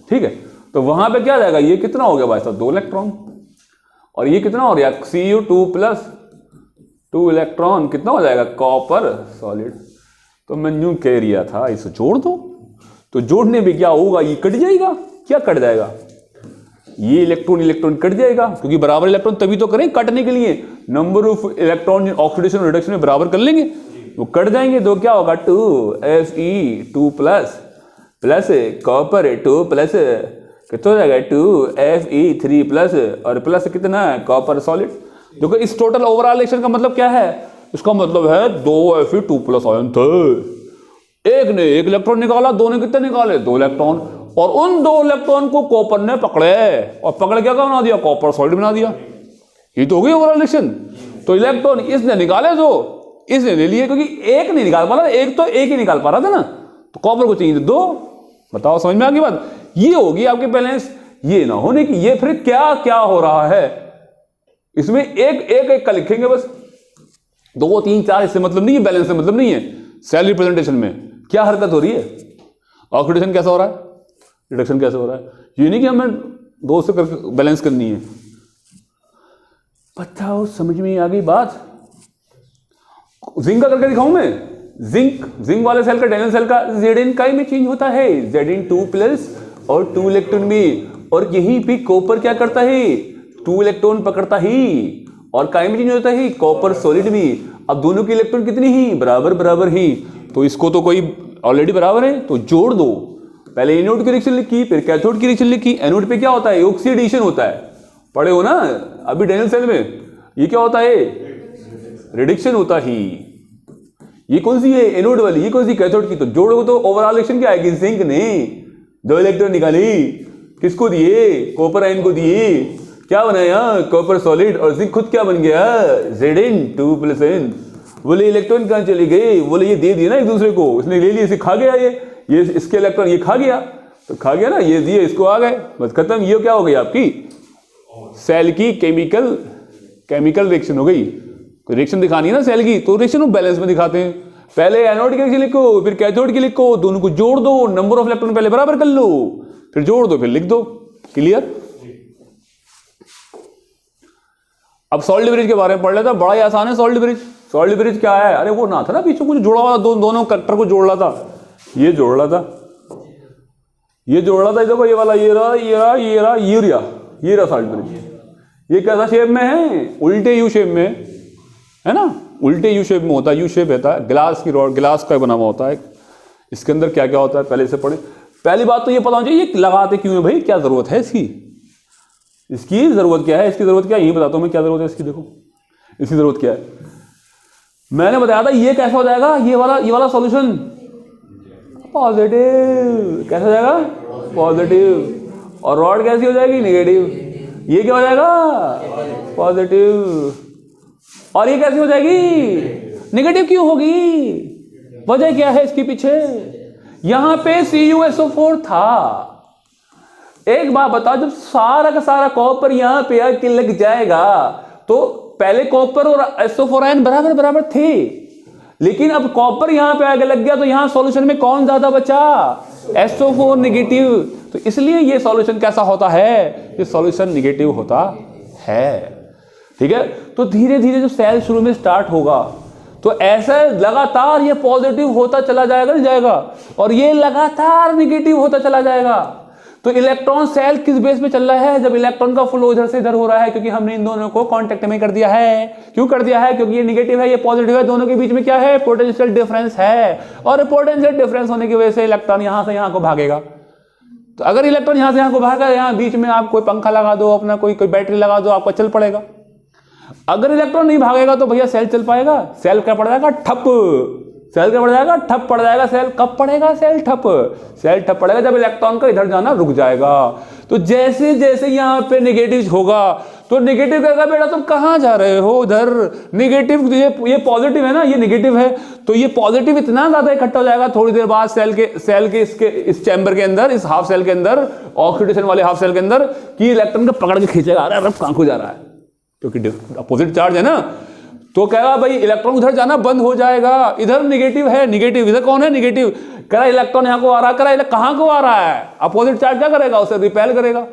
ठीक है। तो वहां पे क्या जाएगा, ये कितना हो गया भाई साहब, 2 इलेक्ट्रॉन, और ये कितना हो गया Cu2+, 2 इलेक्ट्रॉन, कितना हो जाएगा कॉपर सॉलिड। तो मैं यूं कह रिया था इसे जोड़ दो, तो जोड़ने में क्या होगा, ये कट जाएगा। क्या कट जाएगा, ये इलेक्ट्रॉन कट जाएगा, क्योंकि बराबर इलेक्ट्रॉन तभी तो करें कटने के लिए, number of electron oxidation reduction में बराबर कर लेंगे, वो कट जाएंगे। तो क्या होगा 2Fe2+ प्लस कॉपर 2+ कितना हो जाएगा 2Fe3+ और प्लस कितना है कॉपर सॉलिड। देखो इस टोटल ओवरऑल रिएक्शन का मतलब क्या है, इसका मतलब है 2Fe2+ आयन थे, एक ने 1 इलेक्ट्रॉन निकाला, 2 ने कितने निकाले 2 इलेक्ट्रॉन, और उन 2 इलेक्ट्रॉन को कॉपर ने पकड़े और पकड़ क्या बना दिया, कॉपर सॉलिड बना दिया। ये तो हो गई ओवरऑल रिएक्शन। तो इलेक्ट्रॉन इसने निकाले, जो इसने ले लिए, क्योंकि एक नहीं निकाल पा रहा, एक तो एक ही निकाल पा रहा था ना, तो कॉपर को चाहिए 2। बताओ समझ में आ गई बात। ये होगी आपकी बैलेंस। ये ना होने की, ये फिर क्या क्या हो रहा है इसमें, एक का लिखेंगे बस, 2 3 4 इससे मतलब नहीं है, बैलेंस से मतलब नहीं है। सेल रिप्रेजेंटेशन में क्या हरकत हो रही है, ऑक्सीडेशन कैसा हो रहा है, रिडक्शन कैसे हो रहा है, ये नहीं कि हमें 2 से करके बैलेंस करनी है। बताओ समझ में आ गई बात। जिंक का करके दिखाऊं मैं, जिंक वाले सेल का, डैनियल सेल का Zn का में चेंज होता है, Zn2+ और 2 इलेक्ट्रॉन में, और यहीं पे कॉपर क्या करता है 2 इलेक्ट्रॉन पकड़ता ही, और काय में चेंज होता है कॉपर सॉलिड में। अब दोनों की इलेक्ट्रॉन कितनी ही बराबर ही, तो इसको तो कोई ऑलरेडी बराबर है, तो जोड़ दो। पहले एनोड की रिएक्शन लिखी, फिर कैथोड की रिएक्शन लिखी। एनोड पे क्या होता है, ऑक्सीडेशन होता है, पढ़े हो ना अभी डैनियल सेल में। ये क्या होता है, रिडक्शन होता ही। ये कौन सी है एनोड वाली, ये कौन सी कैथोड की। तो जोड़ो तो ओवरऑल रिएक्शन क्या आएगी, जिंक ने 2 इलेक्ट्रॉन निकाली, किसको दिए, कॉपर आयन को दिए, क्या बनाया कॉपर सॉलिड, और जिंक खुद क्या बन गया Zn2+N। बोले इलेक्ट्रॉन कहां चले गए, बोले ये दे दिए ना एक दूसरे को, इसने ले लिया, इसे खा गया, ये इसके इलेक्ट्रॉन ये खा गया, तो खा गया ना, ये दिए इसको आ गए, बस खत्म। ये क्या हो गई आपकी सेल की केमिकल रिएक्शन हो गई। रिएक्शन दिखानी है ना सेल की, तो रिएक्शन को बैलेंस में दिखाते हैं। पहले एनोड की रिएक्शन लिखो, फिर कैथोड की लिखो, दोनों को जोड़ दो, नंबर ऑफ इलेक्ट्रॉन पहले बराबर कर लो, फिर जोड़ दो, फिर लिख दो। क्लियर। अब सॉल्ट ब्रिज के बारे में पढ़ लेता, बड़ा ही आसान है सॉल्ट ब्रिज। सॉल्ट ब्रिज क्या है, अरे वो ना था ना पीछे कुछ जोड़ा हुआ, दोनों कट्टर को जोड़ रहा था, ये जोड़ रहा था, देखो ये वाला, ये रहा सॉल्ट ब्रिज। ये कैसा शेप में है, उल्टे यू शेप में है ना, उल्टे यू शेप में होता है, यू शेप रहता है, ग्लास की रॉड, ग्लास का बना हुआ होता है। इसके अंदर क्या क्या होता है पहले से पढ़े। पहली बात तो ये पता होना चाहिए ये लगाते क्यों है भाई, क्या जरूरत है इसकी जरूरत क्या है, इसकी जरूरत क्या है यही बताता हूं मैं, क्या जरूरत है इसकी। देखो इसकी जरूरत क्या है, मैंने बताया था ये कैसा हो जाएगा, ये वाला सॉल्यूशन पॉजिटिव, कैसा हो जाएगा पॉजिटिव, और रॉड कैसी हो जाएगी नेगेटिव, ये क्या हो जाएगा पॉजिटिव, और ये कैसी हो जाएगी नेगेटिव। क्यों होगी, वजह क्या है इसके पीछे, यहां पे CuSO4 था। एक बात बताओ, जब सारा का सारा कॉपर यहां पे आके लग जाएगा, तो पहले कॉपर और SO4 आयन बराबर थे, लेकिन अब कॉपर यहां पे आगे लग गया, तो यहां सॉल्यूशन में कौन ज्यादा बचा, SO4 नेगेटिव। तो इसलिए ये सॉल्यूशन कैसा होता है, ये सॉल्यूशन नेगेटिव होता है। ठीक है, तो धीरे धीरे जब सेल शुरू में स्टार्ट होगा, तो ऐसा लगातार ये पॉजिटिव होता चला जाएगा, नहीं जाएगा, और ये लगातार नेगेटिव होता चला जाएगा। तो इलेक्ट्रॉन सेल किस बेस पे चल रहा है, जब इलेक्ट्रॉन का फ्लो इधर से इधर हो रहा है, क्योंकि हमने इन दोनों को कांटेक्ट में कर दिया है। क्यों कर दिया है, क्योंकि ये नेगेटिव है, ये पॉजिटिव है, दोनों के बीच में क्या है, पोटेंशियल डिफरेंस है, और पोटेंशियल डिफरेंस होने की वजह से इलेक्ट्रॉन यहां से यहां को भागेगा। तो अगर इलेक्ट्रॉन यहां से यहां को भागा, यहां बीच में आप कोई पंखा लगा दो, अपना कोई बैटरी लगा दो, आपका चल पड़ेगा। अगर इलेक्ट्रॉन नहीं भागेगा तो भैया सेल चल पाएगा, सेल क्या पड़ जाएगा ठप, सेल क्या पड़ जाएगा, ठप पड़ जाएगा सेल। कब पड़ेगा सेल ठप? सेल ठप पड़ेगा जब इलेक्ट्रॉन का इधर जाना रुक जाएगा। तो जैसे जैसे यहाँ पे नेगेटिव होगा तो नेगेटिव कहेगा बेटा तुम कहाँ जा रहे हो उधर, नेगेटिव ये पॉजिटिव है ना, ये नेगेटिव है, तो ये पॉजिटिव इतना ज्यादा इकट्ठा हो जाएगा थोड़ी देर बाद सेल के इस चैम्बर के अंदर, इस हाफ सेल के अंदर, ऑक्सीडेशन वाले हाफ सेल के अंदर, कि इलेक्ट्रॉन को पकड़ के खींचेगा, अरे कहाँ को जा रहा है, क्योंकि अपोजिट चार्ज है ना। तो कहेगा भाई इलेक्ट्रॉन उधर जाना बंद हो जाएगा, इधर नेगेटिव है, नेगेटिव इधर कौन है, नेगेटिव, कह रहा इलेक्ट्रॉन यहाँ को आ रहा है, कह रहा कहाँ को आ रहा है, अपोजिट चार्ज क्या करेगा, उसे रिपेल करेगा,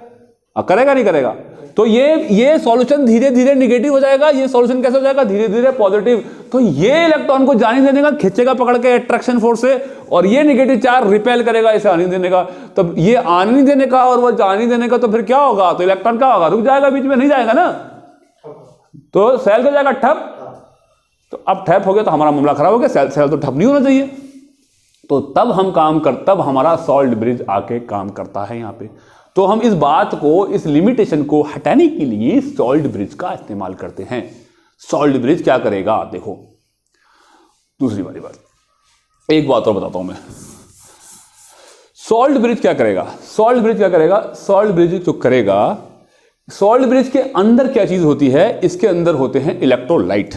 करेगा नहीं करेगा। तो ये सॉल्यूशन धीरे धीरे नेगेटिव हो जाएगा, ये सॉल्यूशन कैसे हो जाएगा, धीरे धीरे पॉजिटिव। तो ये इलेक्ट्रॉन को जाने देने का, खींचेगा पकड़ के अट्रैक्शन फोर्स से, और ये नेगेटिव चार्ज रिपेल करेगा इसे आने देने का। तब ये आने नहीं देने का और वो जाने देने का, तो फिर क्या होगा, तो इलेक्ट्रॉन क्या होगा, रुक जाएगा, बीच में नहीं जाएगा ना, तो सेल को जाएगा ठप। तो अब ठप हो गया तो हमारा मामला खराब हो गया, सेल तो ठप नहीं होना चाहिए। तो तब हम तब हमारा सॉल्ट ब्रिज आके काम करता है यहाँ पे। तो हम इस बात को, इस लिमिटेशन को हटाने के लिए सॉल्ट ब्रिज का इस्तेमाल करते हैं। सॉल्ट ब्रिज क्या करेगा, देखो दूसरी वाली बात, एक बात और बताता हूं मैं। सॉल्ट ब्रिज क्या करेगा, सॉल्ट ब्रिज क्या करेगा, सॉल्ट ब्रिज जो करेगा, सॉल्ट ब्रिज के अंदर क्या चीज होती है, इसके अंदर होते हैं इलेक्ट्रोलाइट।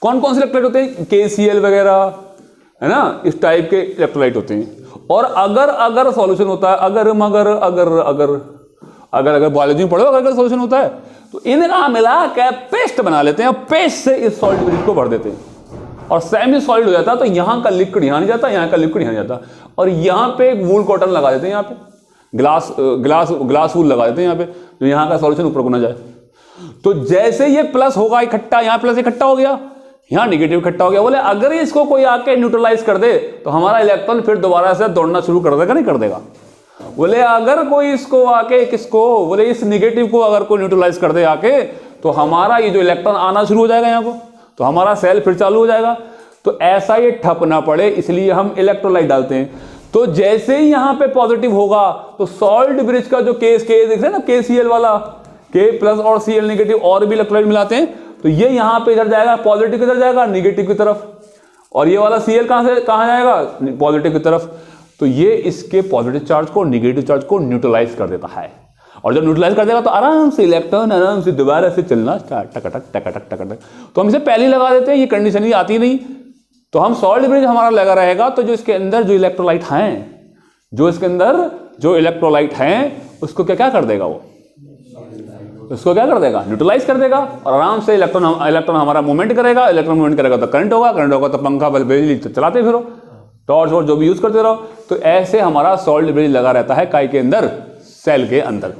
कौन कौन से इलेक्ट्रोलाइट होते हैं, KCl वगैरह है ना, इस टाइप के इलेक्ट्रोलाइट होते हैं। और अगर सॉल्यूशन होता है, अगर बायोलॉजी में पढ़ो, अगर सॉल्यूशन होता है तो इनका मिला के पेस्ट बना लेते हैं, पेस्ट से इस सॉल्ट ब्रिज को भर देते हैं और सेमी सॉलिड हो जाता है। तो यहां का लिक्विड यहां नहीं जाता, यहां का लिक्विड यहां जाता, और यहां पे एक वूल कॉटन लगा देते हैं, यहाँ पे ग्लास वूल लगा देते हैं यहाँ पे, तो यहां का सॉल्यूशन ऊपर को ना जाए। तो जैसे ये प्लस होगा इकट्ठा, यहां प्लस इकट्ठा हो गया, यहां नेगेटिव इकट्ठा हो गया। बोले अगर इसको कोई आके न्यूट्रलाइज कर दे तो हमारा इलेक्ट्रॉन फिर दोबारा से दौड़ना शुरू कर देगा, नहीं कर देगा। बोले अगर कोई इसको आके, किसको, बोले इस नेगेटिव को अगर कोई न्यूट्रलाइज कर दे आके, तो हमारा ये जो इलेक्ट्रॉन आना शुरू हो जाएगा यहाँ को, तो हमारा सेल फिर चालू हो जाएगा। तो ऐसा ये ठप ना पड़े, इसलिए हम इलेक्ट्रोलाइट डालते हैं। तो जैसे ही यहाँ पे पॉजिटिव होगा तो सॉल्ट ब्रिज का जो केस देख रहे हैं ना, KCl वाला, K प्लस और Cl नेगेटिव और भी इलेक्ट्रोलाइट मिलाते हैं, तो ये यहाँ पे इधर जाएगा, पॉजिटिव की तरफ जाएगा, नेगेटिव की तरफ, और ये वाला Cl कहां जाएगा, पॉजिटिव की तरफ। तो ये इसके पॉजिटिव चार्ज को, नेगेटिव चार्ज को न्यूट्रलाइज कर देता है, और जब न्यूट्रलाइज कर देगा तो आराम से इलेक्ट्रॉन आराम से दोबारा से चलना स्टार्ट, टकटक टकटक टकटक। तो हम इसे पहले लगा देते हैं, ये कंडीशन ही आती नहीं। तो हम सॉल्ट ब्रिज हमारा लगा रहेगा, तो जो इसके अंदर जो इलेक्ट्रोलाइट हैं, जो इसके अंदर जो इलेक्ट्रोलाइट हैं, उसको क्या कर देगा, वो उसको क्या कर देगा, न्यूट्रलाइज कर देगा, और आराम से इलेक्ट्रॉन हमारा मूवमेंट करेगा। इलेक्ट्रॉन मूवमेंट करेगा तो करंट होगा तो पंखा बल्ब बिजली तो चलाते फिरो, टॉर्च और जो भी यूज करते रहो। तो ऐसे हमारा सॉल्ट ब्रिज लगा रहता है काय के अंदर, सेल के अंदर।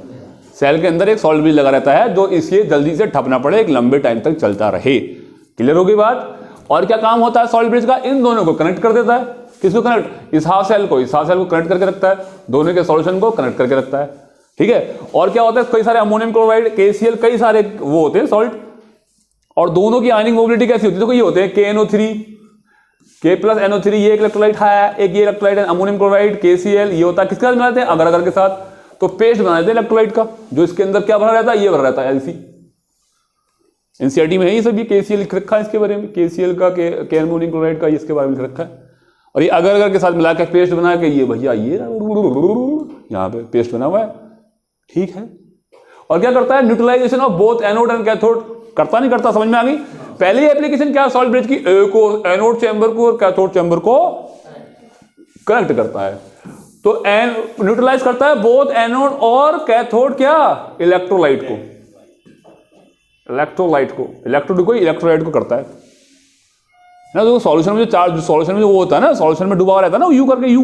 सेल के अंदर एक सॉल्ट ब्रिज लगा रहता है, जो इसलिए जल्दी से ठप ना पड़े, एक लंबे टाइम तक चलता रहे। क्लियर होगी बात। और क्या काम होता है सॉल्ट ब्रिज का, इन दोनों को कनेक्ट कर देता है। किसको कनेक्ट, इस हाफ सेल को कनेक्ट करके रखता है, दोनों के सॉल्यूशन को कनेक्ट करके रखता है। ठीक है। और क्या होता है, कई सारे अमोनियम क्लोराइड, KCl, कई सारे वो होते हैं सॉल्ट, और दोनों की आयनिक मोबिलिटी कैसी होती है, तो ये होते हैं KNO3, K प्लस NO3, ये एक इलेक्ट्रोलाइट है, एक ये इलेक्ट्रोलाइट है अमोनियम क्लोराइड KCl, ये होता है किसके साथ मिलाते हैं, अगर के साथ। तो पेस्ट बना देते हैं इलेक्ट्रोलाइट का, जो इसके अंदर क्या भरा रहता है, ये भरा रहता है। NCERT में है ये सब, ये KCl लिख रखा है इसके बारे में, KCl का, K अमोनियम क्लोराइड का, इसके बारे में लिख रखा है। और ये अगर के साथ मिला के पेस्ट बना के, ये भैया ये यहाँ पे पेस्ट बना हुआ है। ठीक है। और क्या करता है, neutralization of both anode and cathode करता, नहीं करता, समझ में आ गई। पहली एप्लीकेशन क्या, सॉल्ट ब्रिज की, को एनोड चैम्बर को और कैथोड चैम्बर को कनेक्ट करता है। तो न्यूट्रलाइज करता है बोथ एनोड और कैथोड क्या, इलेक्ट्रोलाइट को इलेक्ट्रोलाइट को करता है ना। तो सॉल्यूशन में जो चार्ज, सॉल्यूशन में जो वो होता है ना, सॉल्यूशन में डूबा रहता है ना, यू करके यू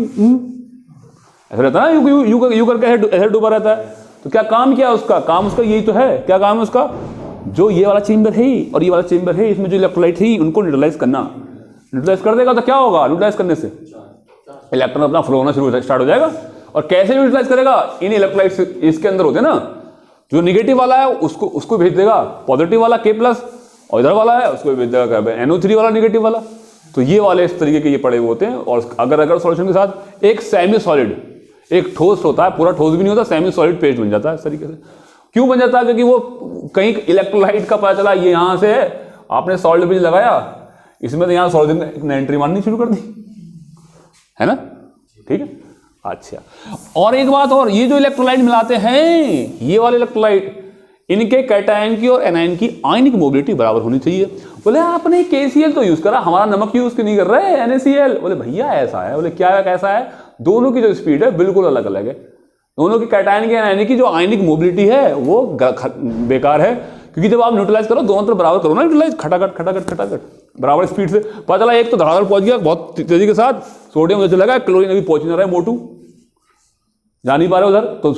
ऐसा रहता है ना, यू करके ऐसे डूबा रहता है। तो क्या काम किया उसका, काम उसका यही तो है। क्या काम है उसका, जो ये वाला चेंबर है और ये वाला चेंबर है, इसमें जो इलेक्ट्रोलाइट है उनको न्यूट्रलाइज करना। न्यूट्रलाइज कर देगा तो क्या होगा, न्यूट्रलाइज करने से इलेक्ट्रॉन अपना फ्लो होना स्टार्ट हो जाएगा। और कैसे न्यूट्रलाइज करेगा, इन इलेक्ट्रोलाइट्स इसके अंदर होते हैं ना, जो निगेटिव वाला है उसको भेज देगा, पॉजिटिव वाला K प्लस, और इधर वाला है उसको भेज देगा NO3 वाला नेगेटिव वाला। तो ये वाले इस तरीके के ये पड़े हुए होते हैं। और अगर सॉल्यूशन के साथ एक सेमी सॉलिड, एक ठोस होता है, पूरा ठोस भी नहीं होता, सेमी सॉलिड पेस्ट बन जाता है इस तरीके से। क्यों बन जाता है, क्योंकि वो कहीं इलेक्ट्रोलाइट का पता चला, ये यहां से आपने सॉल्ट ब्रिज लगाया, इसमें तो यहां सॉल्यूशन ने एंट्री मारनी शुरू कर दी, है ना, ठीक है। अच्छा, और एक बात और, ये जो इलेक्ट्रोलाइट मिलाते हैं, ये वाले इलेक्ट्रोलाइट, इनके कैटायन की और एनायन की आयनिक मोबिलिटी बराबर होनी चाहिए। बोले आपने KCl तो यूज करा, हमारा नमक यूज क्यों नहीं कर रहे हैं NaCl? बोले भैया ऐसा है। बोले क्या कैसा है? दोनों की जो स्पीड है बिल्कुल अलग अलग है। दोनों की कैटायन की एनायन की जो आयनिक मोबिलिटी है वो बेकार है, क्योंकि जब आप न्यूट्रलाइज करो, दोनों तरफ बराबर करो ना, न्यूट्रलाइज खटाखट खटाखट खटाखट बराबर स्पीड से, पता चला एक तो धड़ाधड़ पहुंच गया बहुत तेजी के साथ, सोडियम उधर चला गया, क्लोरीन अभी पहुंच नहीं रहा है, मोटू जा नहीं पा रहे उधर, तो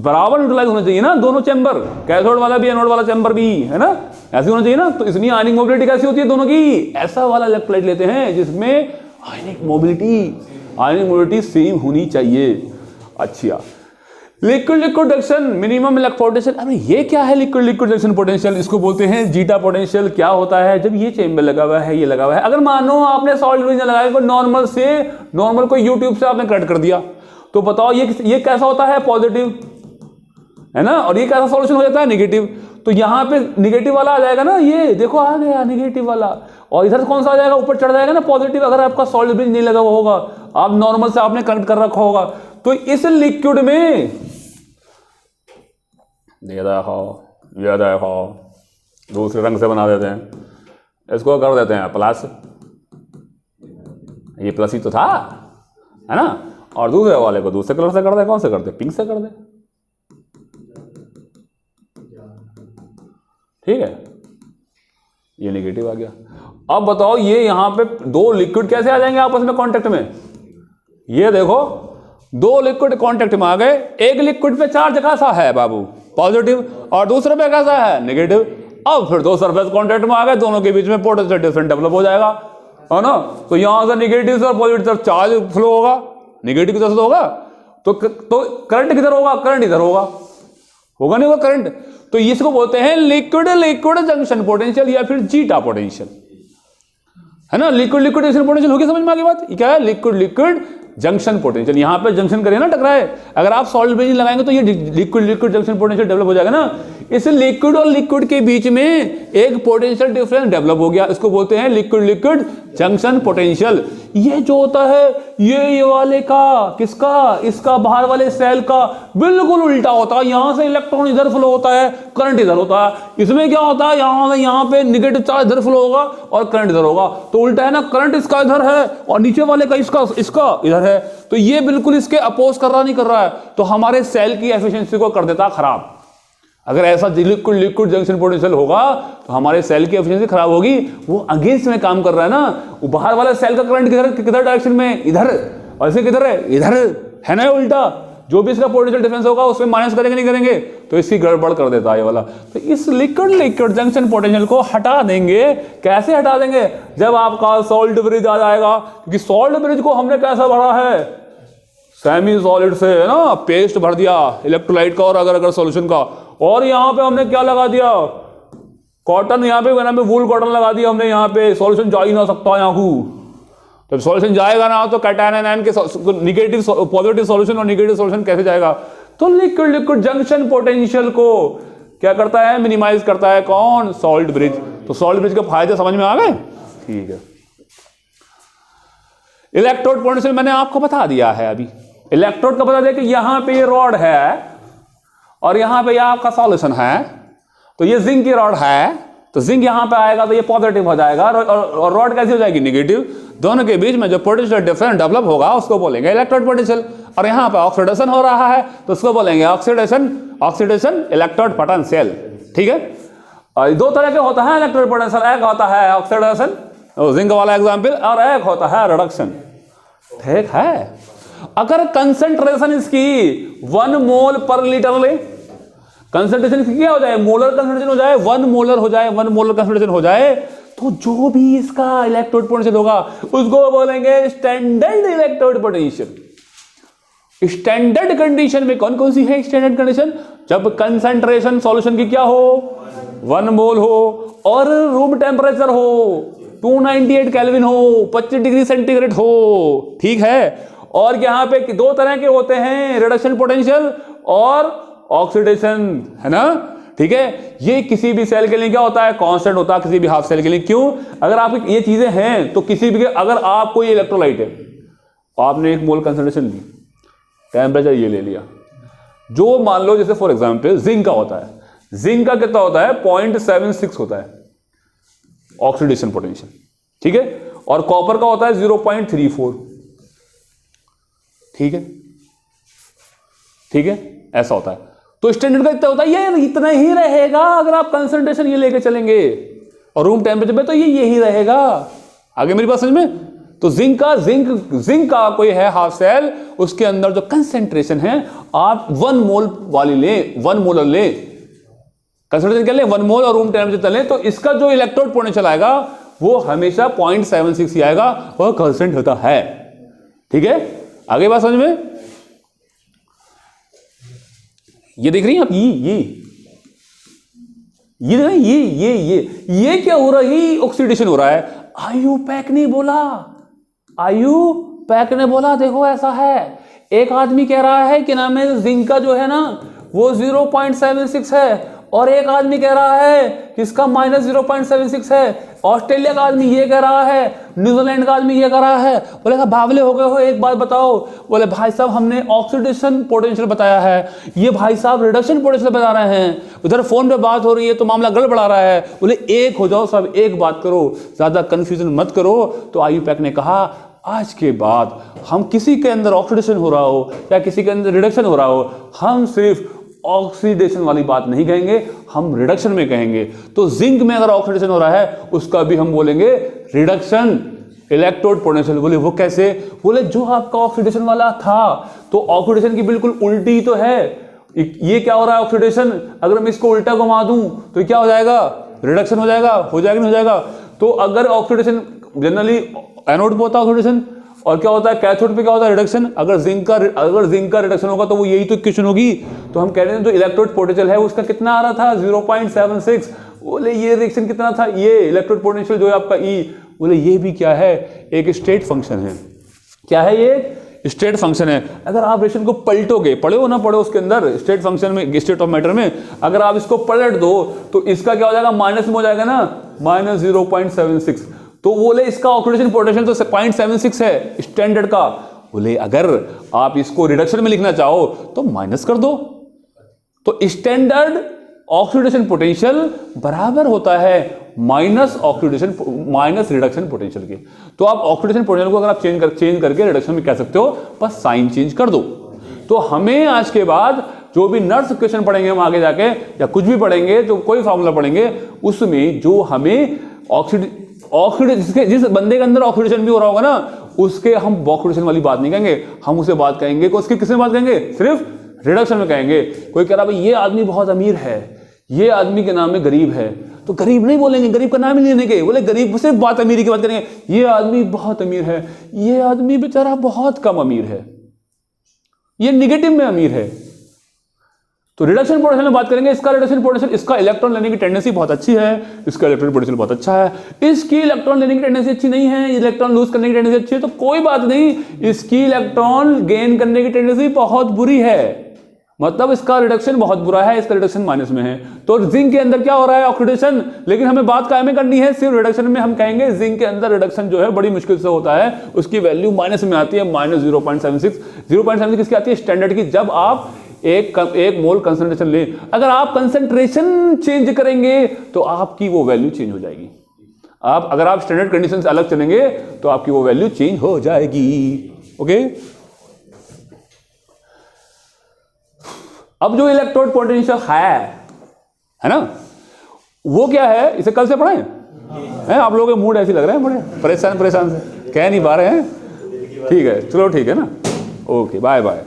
बराबर न्यूट्रलाइज होना चाहिए ना दोनों चैम्बर, कैथोड वाला भी एनोड वाला चैम्बर भी, है ना, ऐसे होना चाहिए ना। तो इसलिए आयनिक मोबिलिटी कैसी होती है दोनों की? ऐसा वाला इलेक्ट्रोलाइट लेते हैं जिसमें आयनिक मोबिलिटी सेम होनी चाहिए। अच्छा, liquid liquid junction minimum electrode potential. अरे ये क्या है लिक्विड लिक्विड जंक्शन पोटेंशियल? इसको बोलते हैं जीटा पोटेंशियल। क्या होता है? जब ये चेंबर लगा हुआ है, ये लगा हुआ है, अगर मानो आपने सॉलिड ब्रिज लगाया, कोई नॉर्मल कोई यूट्यूब से आपने कट कर दिया, तो बताओ ये कैसा होता है? पॉजिटिव, है ना, और ये कैसा सॉल्यूशन हो जाता है? नेगेटिव। तो यहां पे नेगेटिव वाला आ जाएगा ना, ये देखो आ गया नेगेटिव वाला, और इधर कौन सा आ जाएगा? ऊपर चढ़ जाएगा ना पॉजिटिव, अगर आपका सॉलिड ब्रिज नहीं लगा हुआ होगा, आप नॉर्मल से आपने कनेक्ट कर रखा होगा। तो इस लिक्विड में ये देखो दूसरे रंग से बना देते हैं, इसको कर देते हैं प्लस, ये प्लस ही तो था, है ना, और दूसरे वाले को दूसरे कलर से कर दे। कौन से कर दे? पिंक से कर दे, ठीक है, ये नेगेटिव आ गया। अब बताओ ये यहां पे दो लिक्विड कैसे आ जाएंगे आपस में कांटेक्ट में? ये देखो दो लिक्विड कांटेक्ट में आ गए, एक लिक्विड पे चार्ज कैसा है बाबू? पॉजिटिव, और दूसरे पे कैसा है? नेगेटिव। अब फिर दो सरफेस कांटेक्ट में आ गए, दोनों के बीच में पोटेंशियल डिफरेंस डेवलप हो जाएगा, है ना। तो यहां से नेगेटिव से और पॉजिटिव तरफ चार्ज फ्लो होगा, नेगेटिव की तरफ से होगा, तो करंट किधर होगा? करंट इधर होगा नहीं होगा करंट। तो इसको बोलते हैं लिक्विड लिक्विड जंक्शन पोटेंशियल या फिर जीटा पोटेंशियल, है ना। लिक्विड लिक्विड जंक्शन पोटेंशियल होगी, समझ में आ गई बात? ये क्या है? Liquid liquid junction potential. यहां पे जंक्शन करें ना, टकराए, अगर आप सॉल्ट ब्रिज लगाएंगे तो ये liquid liquid junction potential develop हो जाएगा ना। इस लिक्विड और लिक्विड के बीच में एक पोटेंशियल डिफरेंस डेवलप हो गया, इसको बोलते हैं लिक्विड लिक्विड जंक्शन पोटेंशियल। ये जो होता है ये वाले का, किसका? इसका बाहर वाले सेल का बिल्कुल उल्टा होता है। यहां से इलेक्ट्रॉन इधर फ्लो होता है, करंट इधर होता है। इसमें क्या होता है? यहां पे नेगेटिव चार्ज इधर फ्लो होगा और करंट इधर होगा, तो उल्टा है ना, करंट इसका इधर है और नीचे वाले का इसका इधर है। तो ये बिल्कुल इसके अपोज कर रहा नहीं कर रहा है, तो हमारे सेल की एफिशिएंसी को कर देता खराब। अगर ऐसा लिक्विड लिक्विड जंक्शन पोटेंशियल होगा तो हमारे सेल की एफिशिएंसी खराब होगी, वो अगेंस्ट में काम कर रहा है ना। वो बाहर वाला सेल का करंट किधर डायरेक्शन में? इधर, और इसे किधर है? इधर, है ना उल्टा। जो भी इसका पोटेंशियल डिफरेंस होगा उसमें माइनस करेंगे नहीं करेंगे, तो इसकी गड़बड़ कर देता है ये वाला। तो इस लिक्विड लिक्विड जंक्शन पोटेंशियल को हटा देंगे। कैसे हटा देंगे? जब आपका सॉल्ट ब्रिज आ जाएगा, क्योंकि सॉल्ट ब्रिज को हमने कैसा भरा है? सेमी सॉलिड से, है ना, पेस्ट भर दिया इलेक्ट्रोलाइट का और अगर सॉल्यूशन का, और यहां पे हमने क्या लगा दिया? कॉटन, यहाँ पे वूल कॉटन लगा दिया हमने। यहाँ पे सॉल्यूशन जा ही ना सकता यहाँ को, तो सॉल्यूशन जाएगा ना तो कैटायन एनायन के नेगेटिव पॉजिटिव सॉल्यूशन और नेगेटिव सॉल्यूशन कैसे जाएगा? तो लिक्विड लिक्विड जंक्शन पोटेंशियल को क्या करता है? मिनिमाइज करता है। कौन? Salt bridge. तो सॉल्ट ब्रिज के फायदे समझ में आ गए? ठीक है। इलेक्ट्रोड पोटेंशियल मैंने आपको बता दिया है अभी। इलेक्ट्रोड का बता दिया कि यहां पे ये रॉड है और यहां पे आपका सॉल्यूशन है, तो ये जिंक की रॉड है, तो जिंक यहां पे आएगा तो ये पॉजिटिव हो जाएगा और रॉड कैसी हो जाएगी? नेगेटिव। दोनों के बीच में जो पोटेंशियल डिफरेंस डेवलप होगा उसको बोलेंगे इलेक्ट्रोड पोटेंशियल। और यहां पे ऑक्सीडेशन हो रहा है तो उसको बोलेंगे ऑक्सीडेशन इलेक्ट्रोड पोटेंशियल, ठीक है। और दो तरह के होता है इलेक्ट्रोड पोटेंशियल, एक होता है ऑक्सीडेशन, जिंक वाला एग्जाम्पल, और एक होता है रिडक्शन, ठीक है। अगर कंसेंट्रेशन इसकी 1 मोल पर लीटर ले, कंसेंट्रेशन क्या हो जाए? मोलर कंसेंट्रेशन हो जाए, 1 मोलर हो जाए, 1 मोलर कंसेंट्रेशन हो जाए, तो जो भी इसका इलेक्ट्रोड पोटेंशियल होगा उसको बोलेंगे standard electrode potential. Standard condition में कौन कौन सी है स्टैंडर्ड कंडीशन? जब कंसेंट्रेशन सॉल्यूशन की क्या हो? 1 मोल हो, और रूम टेम्परेचर हो 298 केल्विन हो, 25 डिग्री सेंटीग्रेड हो, ठीक है। और यहां पे दो तरह के होते हैं, रिडक्शन पोटेंशियल और ऑक्सीडेशन, है ना, ठीक है। ये किसी भी सेल के लिए क्या होता है? कांस्टेंट होता है किसी भी हाफ सेल के लिए। क्यों? अगर आप ये चीजें हैं तो किसी भी, अगर आप कोई इलेक्ट्रोलाइट है, आपने 1 मोल कंसंट्रेशन ली, टेम्परेचर ये ले लिया, जो मान लो जैसे फॉर एग्जांपल जिंक का होता है, जिंक का कितना होता है 0.76 होता है ऑक्सीडेशन पोटेंशियल, ठीक है, और कॉपर का होता है 0.34, ठीक है, ठीक है, ऐसा होता है। तो स्टैंडर्ड का इतना होता है, ये इतना ही रहेगा अगर आप कंसंट्रेशन ये लेके चलेंगे, और रूम टेम्परेचर पे तो ये यही रहेगा। आगे मेरी बात समझ में? तो जिंक का कोई है हाफ सेल, उसके अंदर जो कंसेंट्रेशन है आप 1 मोल वाली लें, 1 मोलर लें, कंसंट्रेशन क्या लें 1 मोल और रूम टेम्परेचर लें, तो इसका जो इलेक्ट्रोड पोटेंशियल आएगा वो हमेशा 0.76 ही आएगा, वह कांस्टेंट होता है, ठीक है। आगे बात समझ में? ये देख रही हैं आप, ये देख रहे हैं, ये क्या हो रहा है? ये ऑक्सीडेशन हो रहा है। आयुपैक ने बोला देखो ऐसा है, एक आदमी कह रहा है कि नाम है जिंक का जो है ना वो 0.76 है, और एक आदमी कह रहा है कि इसका -0.76 है। ऑस्ट्रेलिया का आदमी ये कह रहा है, न्यूजीलैंड का आदमी ये कह रहा है। बोले साहब बावले हो गए हो, एक बात बताओ। बोले भाई साहब हमने ऑक्सीडेशन पोटेंशियल बताया है, ये भाई साहब रिडक्शन पोटेंशियल बता रहे हैं, उधर फोन पे बात हो रही है तो मामला गड़बड़ा रहा है। बोले एक हो जाओ सब, एक बात करो, ज्यादा कंफ्यूजन मत करो। तो आयुपैक ने कहा आज के बाद हम किसी के अंदर ऑक्सीडेशन हो रहा हो या किसी के अंदर रिडक्शन हो रहा हो, हम सिर्फ ऑक्सीडेशन वाली बात नहीं कहेंगे, हम रिडक्शन में कहेंगे। तो जिंक में अगर ऑक्सीडेशन हो रहा है उसका भी हम बोलेंगे रिडक्शन इलेक्ट्रोड पोटेंशियल। बोले वो कैसे? बोले जो आपका ऑक्सीडेशन वाला था तो ऑक्सीडेशन की बिल्कुल उल्टी तो है। ये क्या हो रहा है ऑक्सीडेशन, अगर मैं इसको उल्टा घुमा दूं तो क्या हो जाएगा? रिडक्शन हो जाएगा नहीं हो जाएगा? तो अगर ऑक्सीडेशन जनरली एनोड पे होता है ऑक्सीडेशन, और क्या होता है कैथोड पे क्या होता है रिडक्शन। अगर जिंक का रिडक्शन होगा तो वो यही तो इक्वेशन होगी। तो हम कह रहे हैं जो इलेक्ट्रोड पोटेंशियल है उसका कितना आ रहा था 0.76। बोले ये रिएक्शन कितना था, ये इलेक्ट्रोड पोटेंशियल जो है आपका ई। बोले ये भी क्या है, एक स्टेट फंक्शन है। क्या है ये? स्टेट फंक्शन है। अगर आप रिएक्शन को पलटोगे, पढ़े हो ना पढ़े उसके अंदर स्टेट फंक्शन में, स्टेट ऑफ मैटर में, अगर आप इसको पलट दो तो इसका क्या हो जाएगा, माइनस में हो जाएगा ना, -0.76। तो बोले इसका ऑक्सीडेशन पोटेंशियल तो 0.76 है स्टैंडर्ड का। बोले अगर आप इसको रिडक्शन में लिखना चाहो तो माइनस कर दो। तो स्टैंडर्ड ऑक्सीडेशन पोटेंशियल बराबर होता है माइनस रिडक्शन पोटेंशियल के। तो आप ऑक्सीडेशन पोटेंशियल को अगर आप चेंज करके रिडक्शन में कह सकते हो, बस साइन चेंज कर दो। तो हमें आज के बाद जो भी नर्स इक्वेशन पढ़ेंगे हम आगे जाके, या कुछ भी पढ़ेंगे, जो कोई फॉर्मूला पढ़ेंगे, उसमें जो हमें जिस बंदे के अंदर ऑक्सीडेशन भी हो रहा होगा ना, उसके हम ऑक्सीडेशन वाली बात नहीं कहेंगे, हम उसे बात कहेंगे उसके किस में बात कहेंगे, सिर्फ रिडक्शन में कहेंगे। कोई कह रहा भाई ये आदमी बहुत अमीर है, ये आदमी के नाम में गरीब है, तो गरीब नहीं बोलेंगे, गरीब का नाम ही नहीं लेंगे। बोले गरीब सिर्फ बात अमीरी की बात करेंगे, ये आदमी बहुत अमीर है, ये आदमी बेचारा बहुत कम अमीर है, ये निगेटिव में अमीर है। तो रिडक्शन पोटेंशियल में बात करेंगे, इसका रिडक्शन पोटेंशियल, इसका इलेक्ट्रॉन लेने की टेंडेंसी बहुत अच्छी है, इसका इलेक्ट्रॉन पोटेंशियल बहुत अच्छा है, इसकी इलेक्ट्रॉन लेने की टेंडेंसी अच्छी नहीं है, इलेक्ट्रॉन लूज करने की टेंडेंसी अच्छी है, तो कोई बात नहीं, इसकी इलेक्ट्रॉन गेन करने की टेंडेंसी बहुत बुरी है, मतलब इसका रिडक्शन बहुत बुरा है, इसका रिडक्शन माइनस में है। तो जिंक के अंदर क्या हो रहा है ऑक्सीडेशन, लेकिन हमें बात कायम करनी है सिर्फ रिडक्शन में। हम कहेंगे जिंक के अंदर रिडक्शन जो है बड़ी मुश्किल से होता है, उसकी वैल्यू माइनस में आती है, -0.76। 0.76 किसकी आती है? स्टैंडर्ड की। जब आप एक मोल कंसंट्रेशन लें, अगर आप कंसंट्रेशन चेंज करेंगे तो आपकी वो वैल्यू चेंज हो जाएगी। अगर आप स्टैंडर्ड कंडीशन से अलग चलेंगे तो आपकी वो वैल्यू चेंज हो जाएगी। ओके, अब जो इलेक्ट्रोड पोटेंशियल है ना, वो क्या है, इसे कल से पढ़े हैं? आप लोगों के मूड ऐसे लग रहे हैं, बड़े परेशान से कह नहीं पा रहे हैं। ठीक है, चलो ठीक है ना, ओके, बाय बाय।